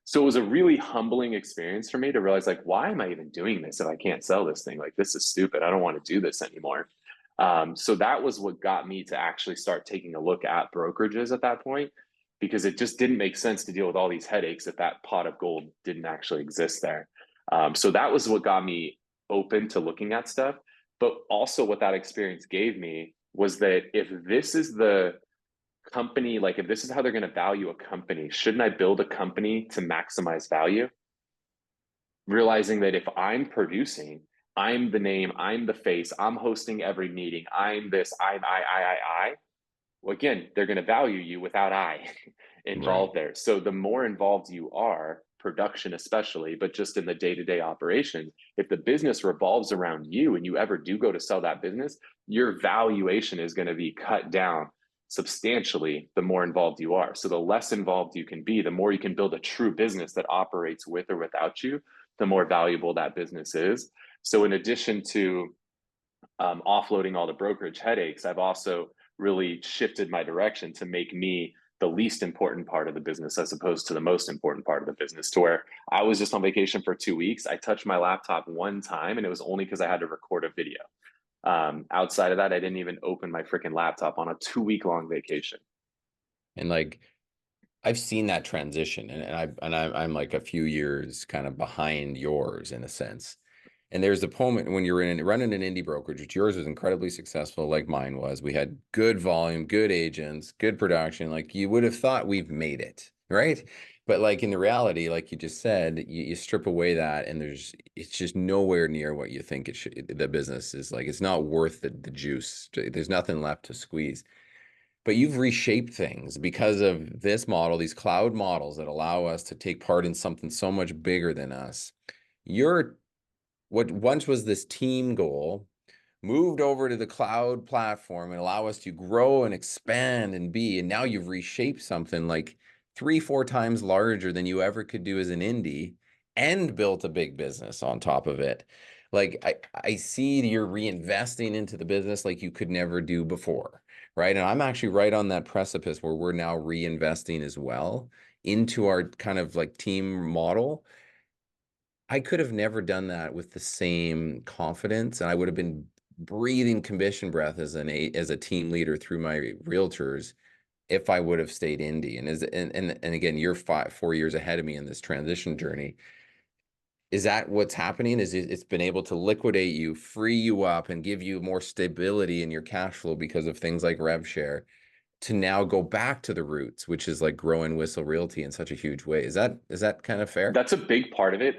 So it was a really humbling experience for me to realize, like, why am I even doing this if I can't sell this thing? Like, this is stupid. I don't want to do this anymore. So that was what got me to actually start taking a look at brokerages at that point, because it just didn't make sense to deal with all these headaches if that pot of gold didn't actually exist there. So that was what got me open to looking at stuff. But also, what that experience gave me was that if this is the company, like if this is how they're going to value a company, shouldn't I build a company to maximize value? Realizing that if I'm producing, I'm the name, I'm the face, I'm hosting every meeting, I'm this, I. Well, again, they're going to value you without I Right. involved there. So the more involved you are, production especially, but just in the day-to-day operations, if the business revolves around you and you ever do go to sell that business, your valuation is going to be cut down substantially the more involved you are. So the less involved you can be, the more you can build a true business that operates with or without you, the more valuable that business is. So in addition to offloading all the brokerage headaches, I've also really shifted my direction to make me the least important part of the business as opposed to the most important part of the business, to where I was just on vacation for 2 weeks. I touched my laptop one time and it was only because I had to record a video. Outside of that, I didn't even open my freaking laptop on a 2 week long vacation. And like I've seen that transition, I'm like a few years kind of behind yours in a sense. And there's a moment when you're running an indie brokerage, which yours was incredibly successful, like mine was. We had good volume, good agents, good production. Like you would have thought we've made it, right? But like in the reality, like you just said, you strip away that and it's just nowhere near what you think it should, the business is like, it's not worth the juice. There's nothing left to squeeze. But you've reshaped things because of this model, these cloud models that allow us to take part in something so much bigger than us. You're what once was this team goal moved over to the cloud platform and allow us to grow and expand and be. And now you've reshaped something like 3, 4 times larger than you ever could do as an indie and built a big business on top of it. Like I see you're reinvesting into the business like you could never do before, right? And I'm actually right on that precipice where we're now reinvesting as well into our kind of like team model. I could have never done that with the same confidence, and I would have been breathing commission breath as a team leader through my realtors if I would have stayed indie. And again, you're 4 years ahead of me in this transition journey. is that what's happening? Is it's been able to liquidate you, free you up, and give you more stability in your cash flow because of things like rev share to now go back to the roots, which is like growing Whissel Realty in such a huge way. Is that kind of fair? That's a big part of it.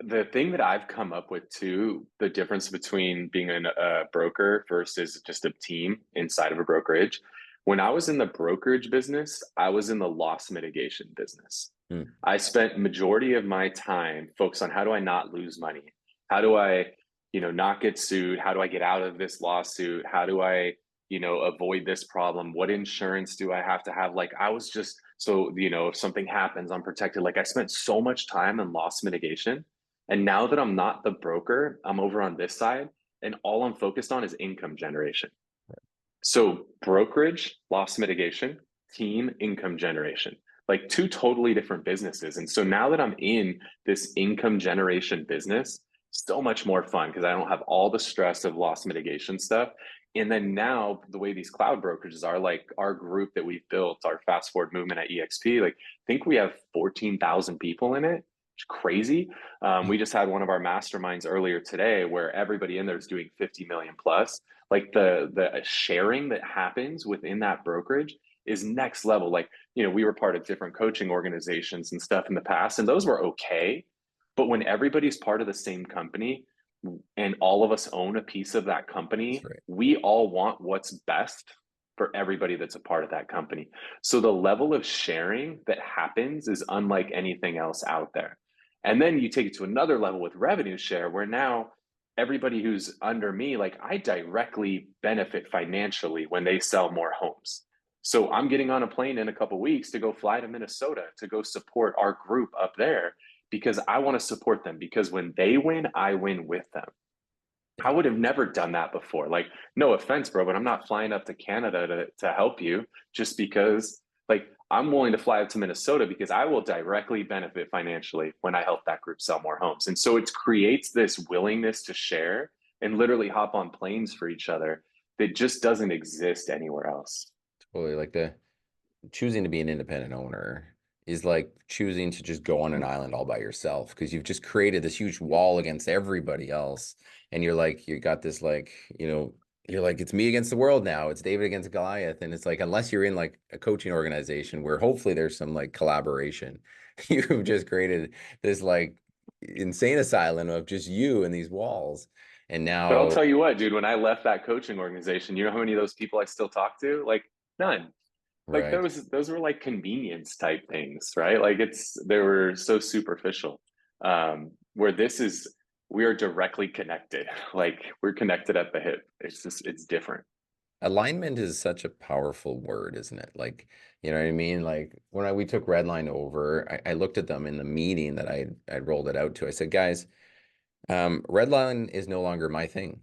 The thing that I've come up with too, the difference between being a broker versus just a team inside of a brokerage. When I was in the brokerage business, I was in the loss mitigation business. Hmm. I spent majority of my time focused on how do I not lose money? How do I, not get sued? How do I get out of this lawsuit? How do I, avoid this problem? What insurance do I have to have? Like I was just so, if something happens, I'm protected. Like I spent so much time in loss mitigation. And now that I'm not the broker, I'm over on this side and all I'm focused on is income generation. So brokerage, loss mitigation, team, income generation, like two totally different businesses. And so now that I'm in this income generation business, so much more fun because I don't have all the stress of loss mitigation stuff. And then now the way these cloud brokerages are, like our group that we've built, our fast forward movement at EXP, like I think we have 14,000 people in it. It's crazy. We just had one of our masterminds earlier today where everybody in there is doing 50 million plus. Like the sharing that happens within that brokerage is next level. Like, we were part of different coaching organizations and stuff in the past, and those were okay. But when everybody's part of the same company and all of us own a piece of that That's company, right. we all want what's best for everybody that's a part of that company. So the level of sharing that happens is unlike anything else out there. And then you take it to another level with revenue share, where now everybody who's under me, like I directly benefit financially when they sell more homes. So I'm getting on a plane in a couple of weeks to go fly to Minnesota to go support our group up there because I want to support them because when they win, I win with them. I Yeah. would have never done that before. Like, no offense, bro, but I'm not flying up to Canada to help you just because, like, I'm willing to fly up to Minnesota because I will directly benefit financially when I help that group sell more homes. And so it creates this willingness to share and literally hop on planes for each other that just doesn't exist anywhere else. Totally. Like the choosing to be an independent owner is like choosing to just go on an island all by yourself because you've just created this huge wall against everybody else. And you're like, you got this like, you're like, it's me against the world now. It's David against Goliath. And it's like, unless you're in like a coaching organization where hopefully there's some like collaboration, you've just created this like insane asylum of just you and these walls. And But I'll now, tell you what, dude, when I left that coaching organization, you know how many of those people I still talk to? Like, none. Like right. those were like convenience type things, right? Like they were so superficial. Where this is, we are directly connected. Like we're connected at the hip. It's different. Alignment is such a powerful word, isn't it? Like, you know what I mean? Like when we took Redline over, I looked at them in the meeting that I rolled it out to. I said, guys, Redline is no longer my thing,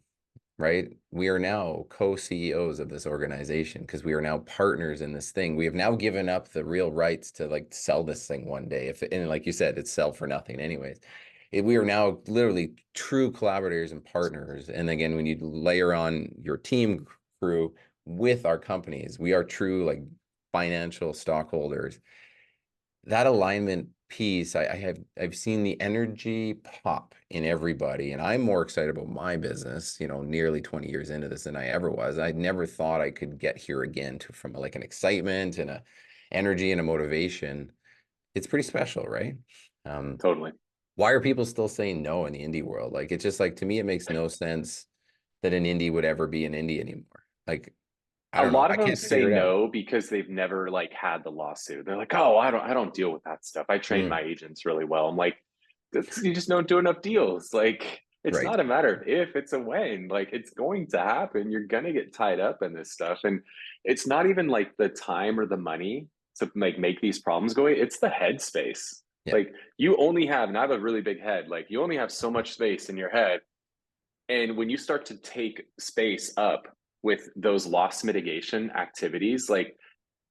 right? We are now co-CEOs of this organization because we are now partners in this thing. We have now given up the real rights to like sell this thing one day. And like you said, it's sell for nothing anyways. We are now literally true collaborators and partners. And again, when you layer on your team crew with our companies, we are true like financial stockholders. That alignment piece, I've seen the energy pop in everybody, and I'm more excited about my business, nearly 20 years into this than I ever was. I never thought I could get here again from like an excitement and a energy and a motivation. It's pretty special, right? Um, Totally. why are people still saying no in the indie world? Like it's just like to me, it makes no sense that an indie would ever be an indie anymore. Like, I A don't know. lot I of them can't say figure it out. no because they've never like had the lawsuit. They're like, "Oh, I don't deal with that stuff. I train my Mm, agents really well." I'm like, you just don't do enough deals. Like, it's right. not a matter of if, it's a when. Like, it's going to happen. You're gonna get tied up in this stuff, and it's not even like the time or the money to like make these problems go away. It's the headspace. Yeah. Like, you only have, and I have a really big head. Like, you only have so much space in your head, and when you start to take space up with those loss mitigation activities, like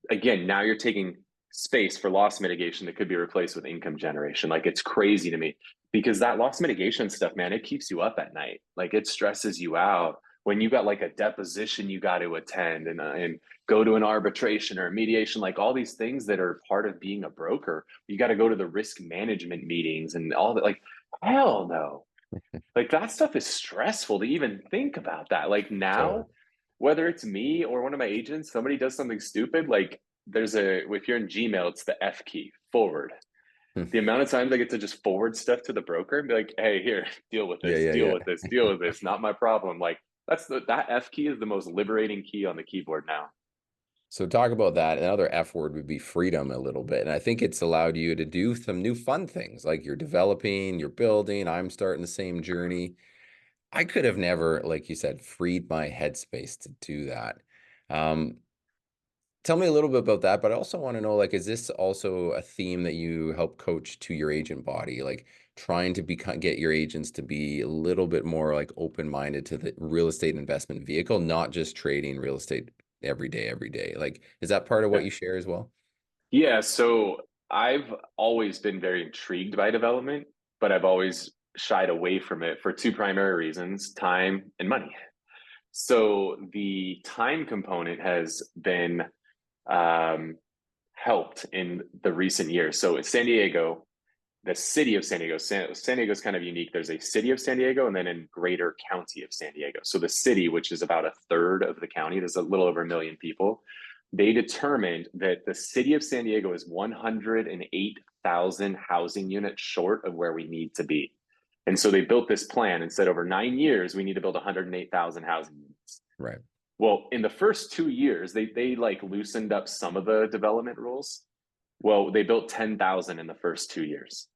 again, now you're taking space for loss mitigation that could be replaced with income generation. Like it's crazy to me because that loss mitigation stuff, man, it keeps you up at night. Like it stresses you out when you got like a deposition you got to attend and go to an arbitration or a mediation, like all these things that are part of being a broker. You got to go to the risk management meetings and all that. Like Hell no. Like that stuff is stressful to even think about that. Like Totally. now, whether it's me or one of my agents, somebody does something stupid, like if you're in Gmail, it's the F key, forward. Hmm. The amount of times I get to just forward stuff to the broker and be like, hey, here, Yeah, yeah, deal yeah. with this, deal with this, not my problem. Like that F key is the most liberating key on the keyboard now. So talk about that. Another F word would be freedom a little bit. And I think it's allowed you to do some new fun things like you're developing, you're building. I'm starting the same journey. I could have never, like you said, freed my headspace to do that. Um, Tell me a little bit about that, but I also want to know, like, is this also a theme that you help coach to your agent body, like trying to become get your agents to be a little bit more like open-minded to the real estate investment vehicle, not just trading real estate every day. Like, is that part of what Yeah. you share as well? Yeah. So I've always been very intrigued by development, but I've always shied away from it for two primary reasons: time and money. So the time component has been um, helped in the recent years. So San Diego, the city of San Diego, San Diego is kind of unique. There's a city of San Diego and then a greater county of San Diego. So the city, which is about a third of the county, there's a little over 1 million people. They determined that the city of San Diego is 108,000 housing units short of where we need to be. And so they built this plan and said over 9 years, we need to build 108,000 housing units. Right. Well, in the first 2 years, they like loosened up some of the development rules. Well, they built 10,000 in the first 2 years,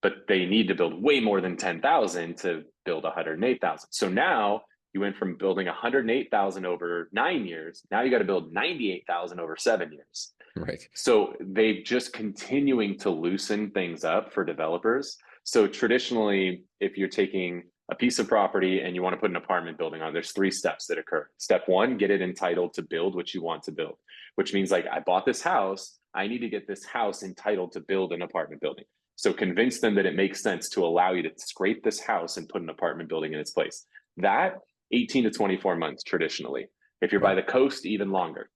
but they need to build way more than 10,000 to build 108,000. So now you went from building 108,000 over 9 years. Now you got to build 98,000 over 7 years. Right. So they've just continuing to loosen things up for developers. So traditionally, if you're taking a piece of property and you want to put an apartment building on, there's three steps that occur. Step one, get it entitled to build what you want to build, which means like I bought this house, I need to get this house entitled to build an apartment building. So convince them that it makes sense to allow you to scrape this house and put an apartment building in its place. That 18 to 24 months traditionally. If you're by Right. the coast, even longer.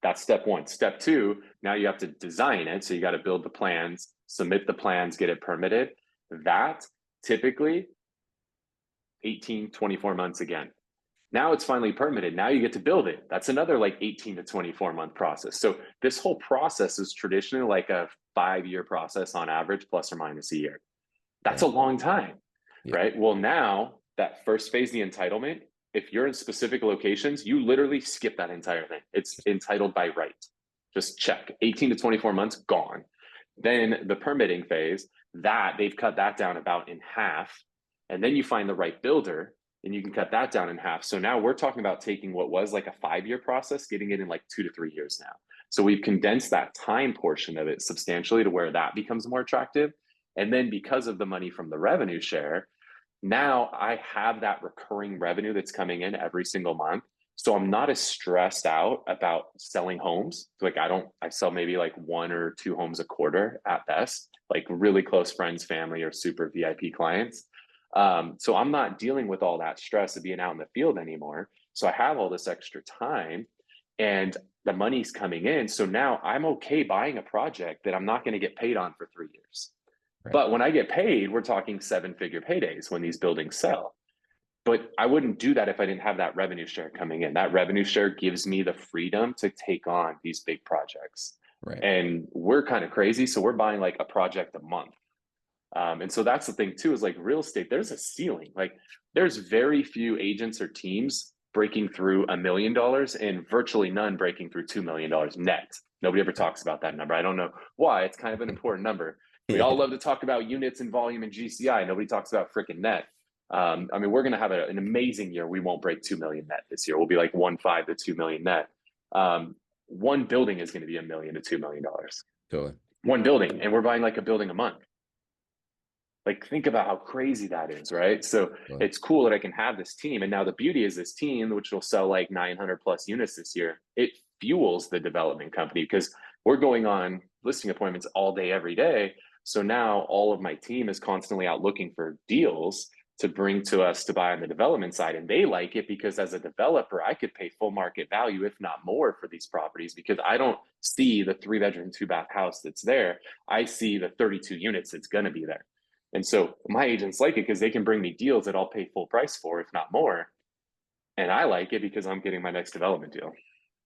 That's step one. Step two, now you have to design it. So you got to build the plans, submit the plans, get it permitted. That typically 18, 24 months again. Now it's finally permitted. Now you get to build it. That's another like 18 to 24-month process. So this whole process is traditionally like a 5 year process on average, plus or minus a year. That's Right. a long time, Yeah. right? Well, now that first phase, the entitlement, if you're in specific locations, you literally skip that entire thing. It's entitled by right. Just check. 18 to 24 months, gone. Then the permitting phase, that they've cut that down about in half. And then you find the right builder and you can cut that down in half. So now we're talking about taking what was like a 5 year process, getting it in like 2 to 3 years now. So we've condensed that time portion of it substantially to where that becomes more attractive. And then because of the money from the revenue share, now I have that recurring revenue that's coming in every single month. So I'm not as stressed out about selling homes. Like I sell maybe like one or two homes a quarter at best, like really close friends, family, or super VIP clients. So I'm not dealing with all that stress of being out in the field anymore. So I have all this extra time and the money's coming in. So now I'm okay buying a project that I'm not going to get paid on for 3 years. Right. But when I get paid, we're talking seven-figure paydays when these buildings sell. But I wouldn't do that if I didn't have that revenue share coming in. That revenue share gives me the freedom to take on these big projects. Right. And we're kind of crazy. So we're buying like a project a month. And so that's the thing too, is like real estate, there's a ceiling. Like there's very few agents or teams breaking through $1 million and virtually none breaking through $2 million net. Nobody ever Right. talks about that number. I don't know why. It's kind of an important number. We all Yeah. love to talk about units and volume and GCI. Nobody talks about freaking net. I mean, we're going to have an amazing year. We won't break 2 million net this year. We'll be like 1.5 to 2 million net. One building is going to be $1 million to $2 million. Totally. One building, and we're buying like a building a month. Like, think about how crazy that is, right? So Totally. it's cool that I can have this team. And now the beauty is this team, which will sell like 900 plus units this year, it fuels the development company because we're going on listing appointments all day, every day. So now all of my team is constantly out looking for deals to bring to us to buy on the development side. And they like it because as a developer, I could pay full market value, if not more, for these properties because I don't see the 3 bedroom, 2 bath house that's there. I see the 32 units that's going to be there. And so my agents like it because they can bring me deals that I'll pay full price for, if not more. And I like it because I'm getting my next development deal.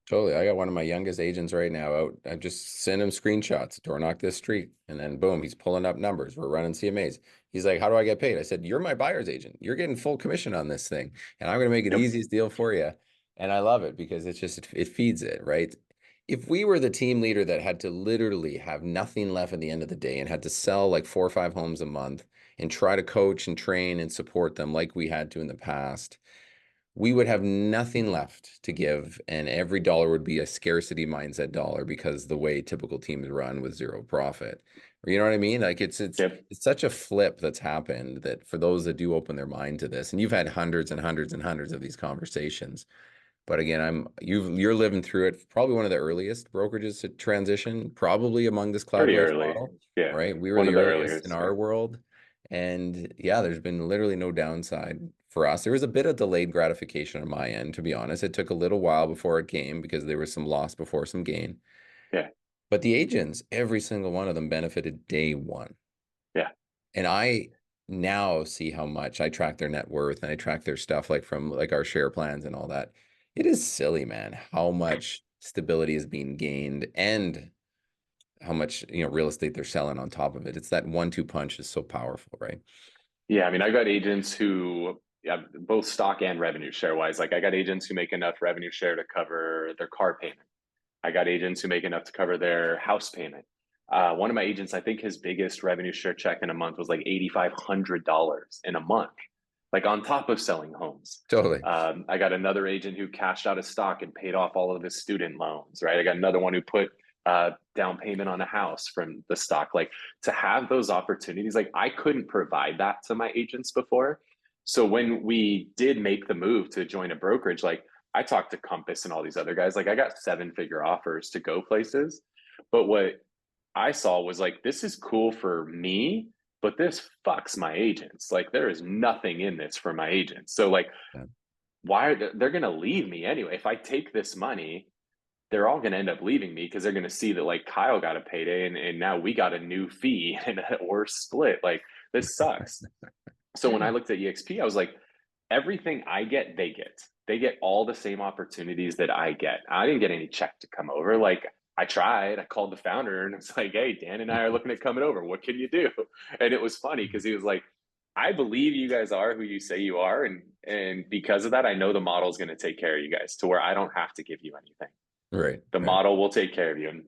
Totally. I got one of my youngest agents right now out. I just send him screenshots, door knock this street, and then boom, he's pulling up numbers. We're running CMAs. He's like, "How do I get paid?" I said, "You're my buyer's agent. You're getting full commission on this thing, and I'm going to make it the Yep. easiest deal for you." And I love it because it's just it feeds it, right? If we were the team leader that had to literally have nothing left at the end of the day and had to sell like 4 or 5 homes a month and try to coach and train and support them like we had to in the past, we would have nothing left to give, and every dollar would be a scarcity mindset dollar because the way typical teams run with zero profit. You know what I mean? Like Yep. it's such a flip that's happened that for those that do open their mind to this, and you've had hundreds and hundreds and hundreds of these conversations. But again, you're living through it. Probably one of the earliest brokerages to transition, probably among this Pretty cloud-based early. model, Yeah. right? We were One the of the earliest in earliest. Yeah. our world. And yeah, there's been literally no downside for us. There was a bit of delayed gratification on my end, to be honest. It took a little while before it came because there was some loss before some gain. Yeah. But the agents, every single one of them benefited day one. Yeah. And I now see how much I track their net worth and I track their stuff like from like our share plans and all that. It is silly, man, how much stability is being gained and how much, real estate they're selling on top of it. It's that 1-2 punch is so powerful, right? Yeah. I mean, I got agents who, yeah, both stock and revenue share wise. Like I got agents who make enough revenue share to cover their car payment. I got agents who make enough to cover their house payment. One of my agents, I think his biggest revenue share check in a month was like $8,500 in a month, like on top of selling homes. Totally. I got another agent who cashed out of stock and paid off all of his student loans, right? I got another one who put down payment on a house from the stock. Like to have those opportunities, like I couldn't provide that to my agents before. So when we did make the move to join a brokerage, like I talked to Compass and all these other guys, like I got 7-figure offers to go places. But what I saw was like, this is cool for me, but this fucks my agents. Like there is nothing in this for my agents. So like, Yeah. why are they're going to leave me anyway? If I take this money, they're all going to end up leaving me because they're going to see that like Kyle got a payday and now we got a new fee and we're split. Like this sucks. So when I looked at EXP, I was like, everything I get, they get. They get all the same opportunities that I get. I didn't get any check to come over. Like I tried, I called the founder and it's like, hey, Dan and I are looking at coming over. What can you do? And it was funny because he was like, I believe you guys are who you say you are. And because of that, I know the model is going to take care of you guys to where I don't have to give you anything. Right. The Right. model will take care of you. And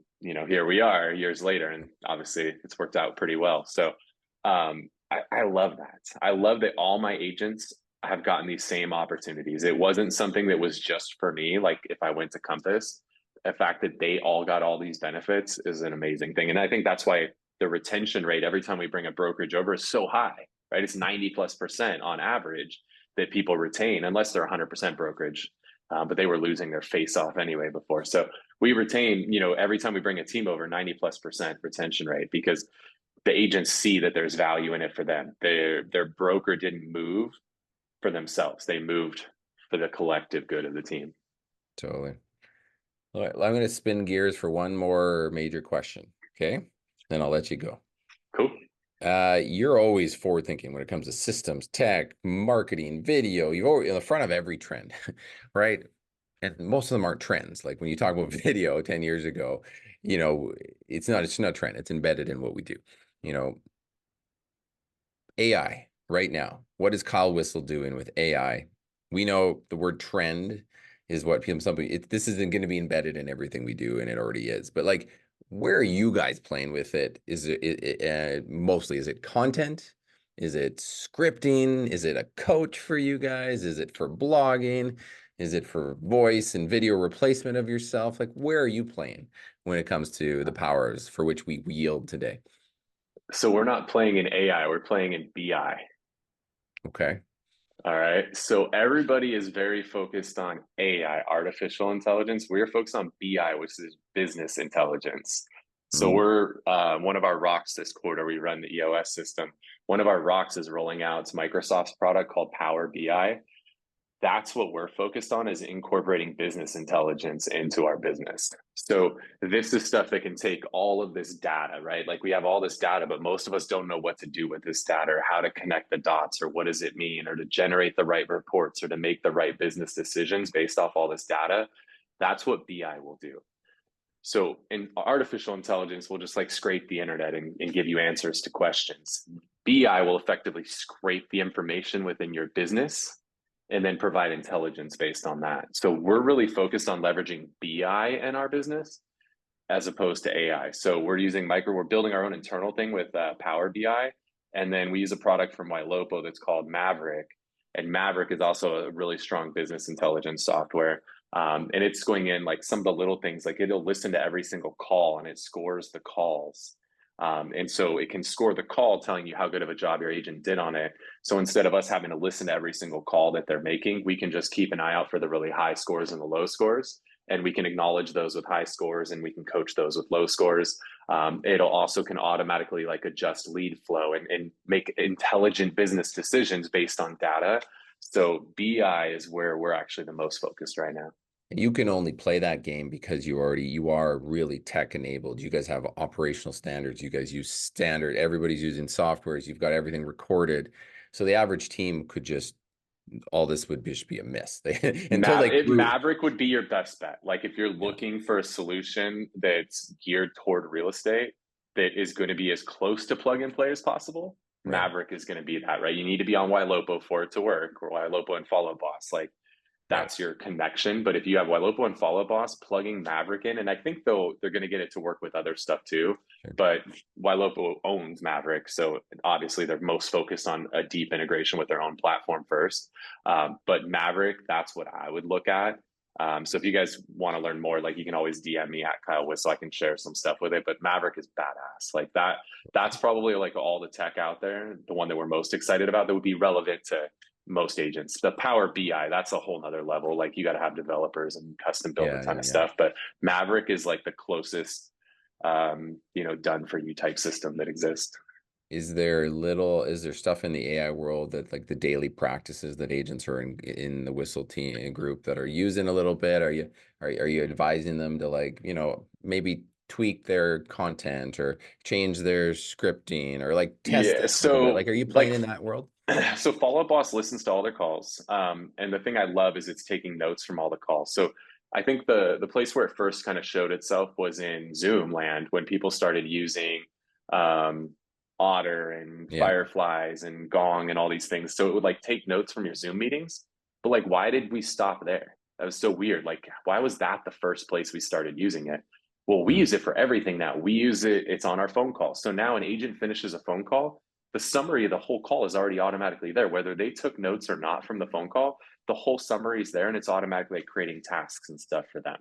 here we are years later, and obviously it's worked out pretty well. So I love that. I love that all my agents have gotten these same opportunities. It wasn't something that was just for me. Like if I went to Compass, the fact that they all got all these benefits is an amazing thing. And I think that's why the retention rate every time we bring a brokerage over is so high, right? It's 90+% on average that people retain, unless they're 100% brokerage. But they were losing their face off anyway before. So we retain, every time we bring a team over, 90+% retention rate because the agents see that there's value in it for them. Their broker didn't move for themselves. They moved for the collective good of the team. Totally. All right. Well, I'm going to spin gears for one more major question. Okay. Then I'll let you go. Cool. You're always forward thinking when it comes to systems, tech, marketing, video. You're always in the front of every trend, right? And most of them aren't trends. Like when you talk about video 10 years ago, it's not a trend. It's embedded in what we do. You know, AI right now. What is Kyle Whissel doing with AI? We know the word trend is what people something. This isn't going to be embedded in everything we do, and it already is. But like, where are you guys playing with it? Is it mostly? Is it content? Is it scripting? Is it a coach for you guys? Is it for blogging? Is it for voice and video replacement of yourself? Like, where are you playing when it comes to the powers for which we wield today? So we're not playing in AI, we're playing in BI. Okay. All right. So everybody is very focused on AI, artificial intelligence. We're focused on BI, which is business intelligence. So Mm. we're one of our rocks this quarter, we run the EOS system. One of our rocks is rolling out Microsoft's product called Power BI that's what we're focused on, is incorporating business intelligence into our business. So this is stuff that can take all of this data, right? Like we have all this data, but most of us don't know what to do with this data, or how to connect the dots, or what does it mean, or to generate the right reports, or to make the right business decisions based off all this data. That's what BI will do. So in artificial intelligence, will just like scrape the internet and give you answers to questions. BI will effectively scrape the information within your business and then provide intelligence based on that. So we're really focused on leveraging BI in our business as opposed to AI. So we're building our own internal thing with Power BI. And then we use a product from Ylopo that's called Maverick. And Maverick is also a really strong business intelligence software. And it's going in like some of the little things, like it'll listen to every single call and it scores the calls. And so it can score the call telling you how good of a job your agent did on it. So instead of us having to listen to every single call that they're making, we can just keep an eye out for the really high scores and the low scores. And we can acknowledge those with high scores and we can coach those with low scores. It'll also can automatically like adjust lead flow and make intelligent business decisions based on data. So BI is where we're actually the most focused right now. You can only play that game because you are really tech enabled. You guys have operational standards. You guys use standard. Everybody's using softwares. You've got everything recorded. So the average team could just all this would just be a miss until they grew. Maverick would be your best bet. Like if you're Yeah, looking for a solution that's geared toward real estate that is going to be as close to plug and play as possible, right. Maverick is going to be that, right? You need to be on Ylopo for it to work, or Ylopo and Follow Boss. Like Right. that's your connection. But if you have Ylopo and Follow Boss, plugging Maverick in, and I think they're going to get it to work with other stuff too. Sure. But Ylopo owns Maverick, so obviously they're most focused on a deep integration with their own platform first. But Maverick, that's what I would look at. So if you guys want to learn more, like you can always DM me at Kyle Whissel. I can share some stuff with it. But Maverick is badass. Like that. That's probably like all the tech out there. The one that we're most excited about that would be relevant to most agents. The Power BI, that's a whole nother level. Like you got to have developers and custom build a Yeah, ton yeah, of yeah. stuff. But Maverick is like the closest, done for you type system that exists. Is there stuff in the AI world that like the daily practices that agents are in the Whissel team group that are using a little bit? Are you advising them to like, maybe tweak their content or change their scripting or like test Yeah. it a little bit? Like, So are you playing like in that world? so Follow Up Boss listens to all their calls. And the thing I love is it's taking notes from all the calls. So I think the place where it first kind of showed itself was in Zoom land, when people started using um, Otter and Yeah. Fireflies and Gong and all these things. So it would like take notes from your Zoom meetings. But like, why did we stop there? That was so weird. Like, why was that the first place we started using it? Well, we Mm, use it for everything now. We use it, it's on our phone call. So now an agent finishes a phone call, the summary of the whole call is already automatically there. Whether they took notes or not from the phone call, the whole summary is there and it's automatically creating tasks and stuff for them.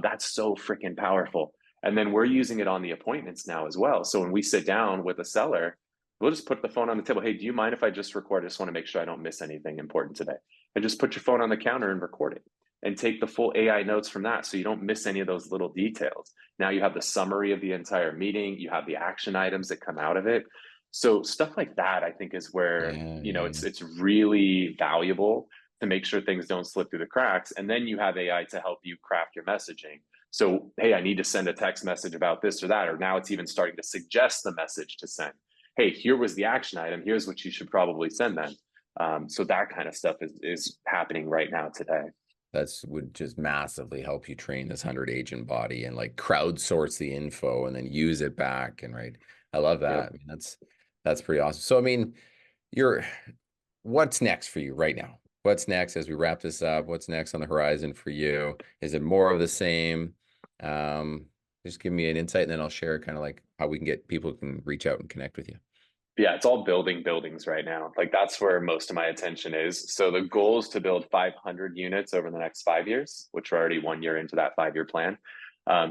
That's so freaking powerful. And then we're using it on the appointments now as well. So when we sit down with a seller, we'll just put the phone on the table. Hey, do you mind if I just record? I just want to make sure I don't miss anything important today. And just put your phone on the counter and record it and take the full AI notes from that so you don't miss any of those little details. Now you have the summary of the entire meeting, you have the action items that come out of it. So stuff like that, I think, is where yeah, yeah, yeah. it's really valuable to make sure things don't slip through the cracks. And then you have AI to help you craft your messaging. So, hey, I need to send a text message about this or that, or now it's even starting to suggest the message to send. Hey, here was the action item. Here's what you should probably send then. So that kind of stuff is happening right now today. That's would just massively help you train this 100 agent body and like crowdsource the info and then use it back. And right. I love Yep. that. I mean, that's pretty awesome. So I mean, you're what's next for you right now? What's next as we wrap this up? What's next on the horizon for you? Is it more of the same? Um, just give me an insight and then I'll share kind of like how we can get people can reach out and connect with you. Yeah, it's all building buildings right now. Like that's where most of my attention is. So the goal is to build 500 units over the next 5 years, which we're already 1 year into that 5 year plan.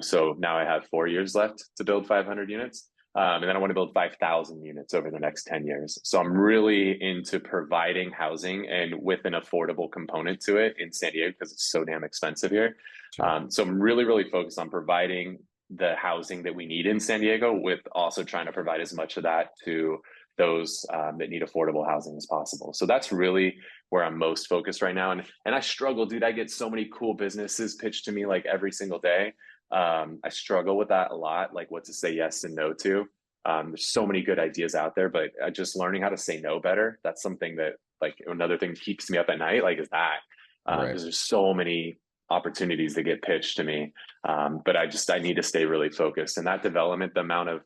So now I have 4 years left to build 500 units. And then I want to build 5,000 units over the next 10 years. So I'm really into providing housing and with an affordable component to it in San Diego because it's so damn expensive here. Sure. So I'm really, really focused on providing the housing that we need in San Diego, with also trying to provide as much of that to those that need affordable housing as possible. So that's really where I'm most focused right now. And I struggle, dude. I get so many cool businesses pitched to me like every single day. I struggle with that a lot, like what to say yes and no to. There's so many good ideas out there, but just learning how to say no better. That's something that, like, another thing that keeps me up at night, like, is that Right. because there's so many opportunities that get pitched to me. But I need to stay really focused, and that development, the amount of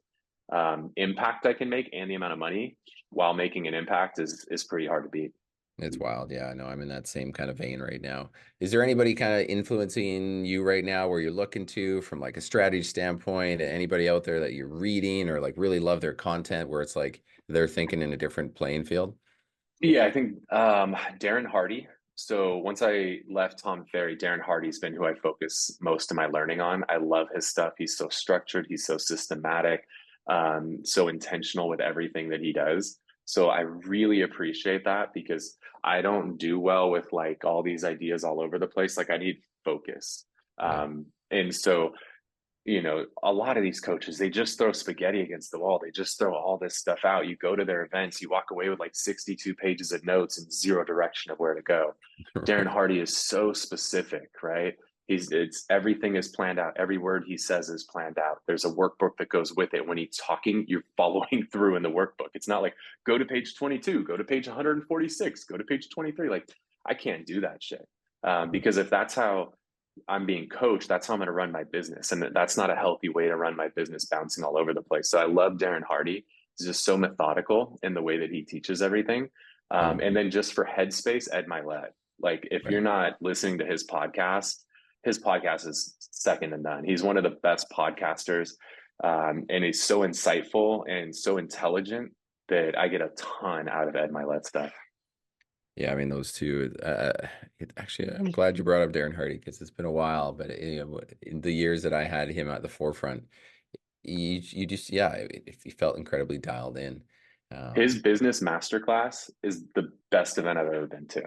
impact I can make and the amount of money while making an impact is pretty hard to beat. It's wild. Yeah, I know I'm in that same kind of vein right now. Is there anybody kind of influencing you right now where you're looking to from like a strategy standpoint? Anybody out there that you're reading or like really love their content where it's like they're thinking in a different playing field? Yeah, I think Darren Hardy. So once I left Tom Ferry, Darren Hardy's been who I focus most of my learning on. I love his stuff. He's so structured, he's so systematic, so intentional with everything that he does. So I really appreciate that, because I don't do well with like all these ideas all over the place. Like, I need focus. Yeah. And so, a lot of these coaches, they just throw spaghetti against the wall. They just throw all this stuff out. You go to their events, you walk away with like 62 pages of notes and zero direction of where to go. Darren Right. Hardy is so specific, right? It's everything is planned out. Every word he says is planned out. There's a workbook that goes with it. When he's talking, you're following through in the workbook. It's not like, go to page 22, go to page 146, go to page 23. Like, I can't do that shit. Because if that's how I'm being coached, that's how I'm going to run my business. And that's not a healthy way to run my business, bouncing all over the place. So I love Darren Hardy. He's just so methodical in the way that he teaches everything. And Mhm. then just for headspace, Ed Milet. Like, if you're Right. not listening to his podcast is second to none. He's one of the best podcasters. And he's so insightful and so intelligent that I get a ton out of Ed Milet stuff. Yeah, I mean those two. Actually, I'm glad you brought up Darren Hardy because it's been a while. But in the years that I had him at the forefront, you just yeah, he felt incredibly dialed in. Um, His business masterclass is the best event I've ever been to.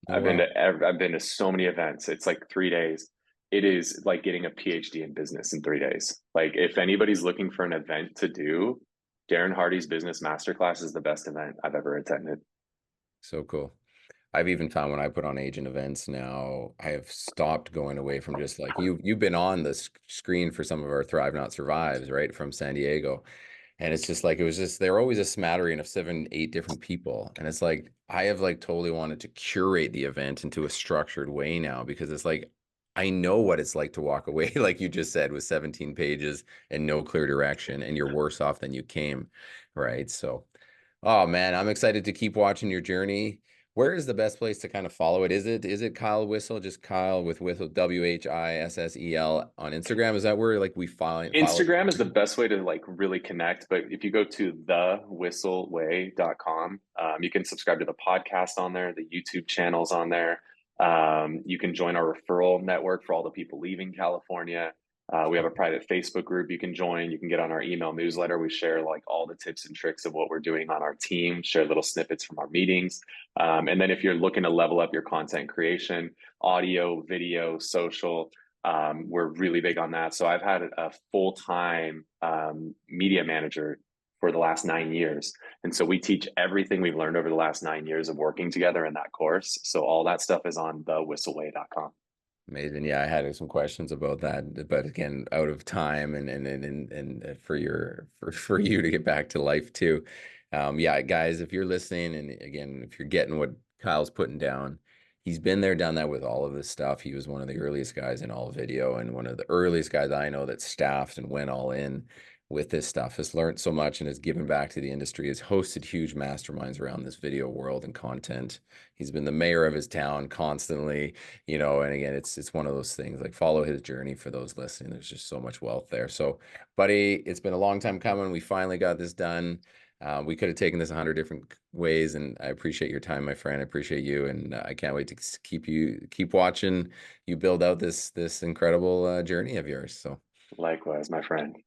oh wow, I've been to so many events. It's like 3 days. It is like getting a PhD in business in 3 days. Like, if anybody's looking for an event to do, Darren Hardy's business masterclass is the best event I've ever attended. so cool. I've even found when I put on agent events now, I have stopped going away from just like you've been on the screen for some of our Thrive Not Survives, right? From San Diego. And it's just like it was just they're always a smattering of 7, 8 different people. And it's like I have like totally wanted to curate the event into a structured way now because it's like I know what it's like to walk away, like you just said, with 17 pages and no clear direction, and you're worse off than you came, right? So oh man, I'm excited to keep watching your journey. Where is the best place to kind of follow it? Is it Kyle Whissel, just Kyle with Whissel Whissel on Instagram? Is that where like we follow? Instagram is the best way to like really connect. But if you go to thewhisselway.com, you can subscribe to the podcast on there, the YouTube channels on there. You can join our referral network for all the people leaving California. We have a private Facebook group you can join. You can get on our email newsletter. We share like all the tips and tricks of what we're doing on our team, share little snippets from our meetings. And then if you're looking to level up your content creation, audio, video, social, we're really big on that. So I've had a full time media manager for the last 9 years. And so we teach everything we've learned over the last 9 years of working together in that course. So all that stuff is on thewhisselway.com. Amazing. Yeah, I had some questions about that, but again, out of time and for for you to get back to life too. Yeah, guys, if you're listening and again, if you're getting what Kyle's putting down, he's been there, done that with all of this stuff. He was one of the earliest guys in all video and one of the earliest guys I know that staffed and went all in with this stuff, has learned so much and has given back to the industry, has hosted huge masterminds around this video world and content. He's been the mayor of his town constantly, and again it's one of those things like follow his journey for those listening. There's just so much wealth there. So buddy, it's been a long time coming. We finally got this done. We could have taken this 100 different ways, and I appreciate your time, my friend. I appreciate you, and I can't wait to keep watching you build out this incredible journey of yours. So Likewise, my friend.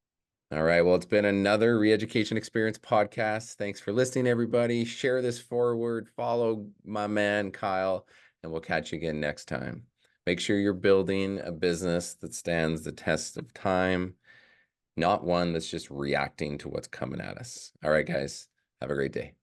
all right. Well, it's been another Re-Education Experience podcast. Thanks for listening, everybody. Share this forward, follow my man, Kyle, and we'll catch you again next time. Make sure you're building a business that stands the test of time. not one that's just reacting to what's coming at us. All right, guys, have a great day.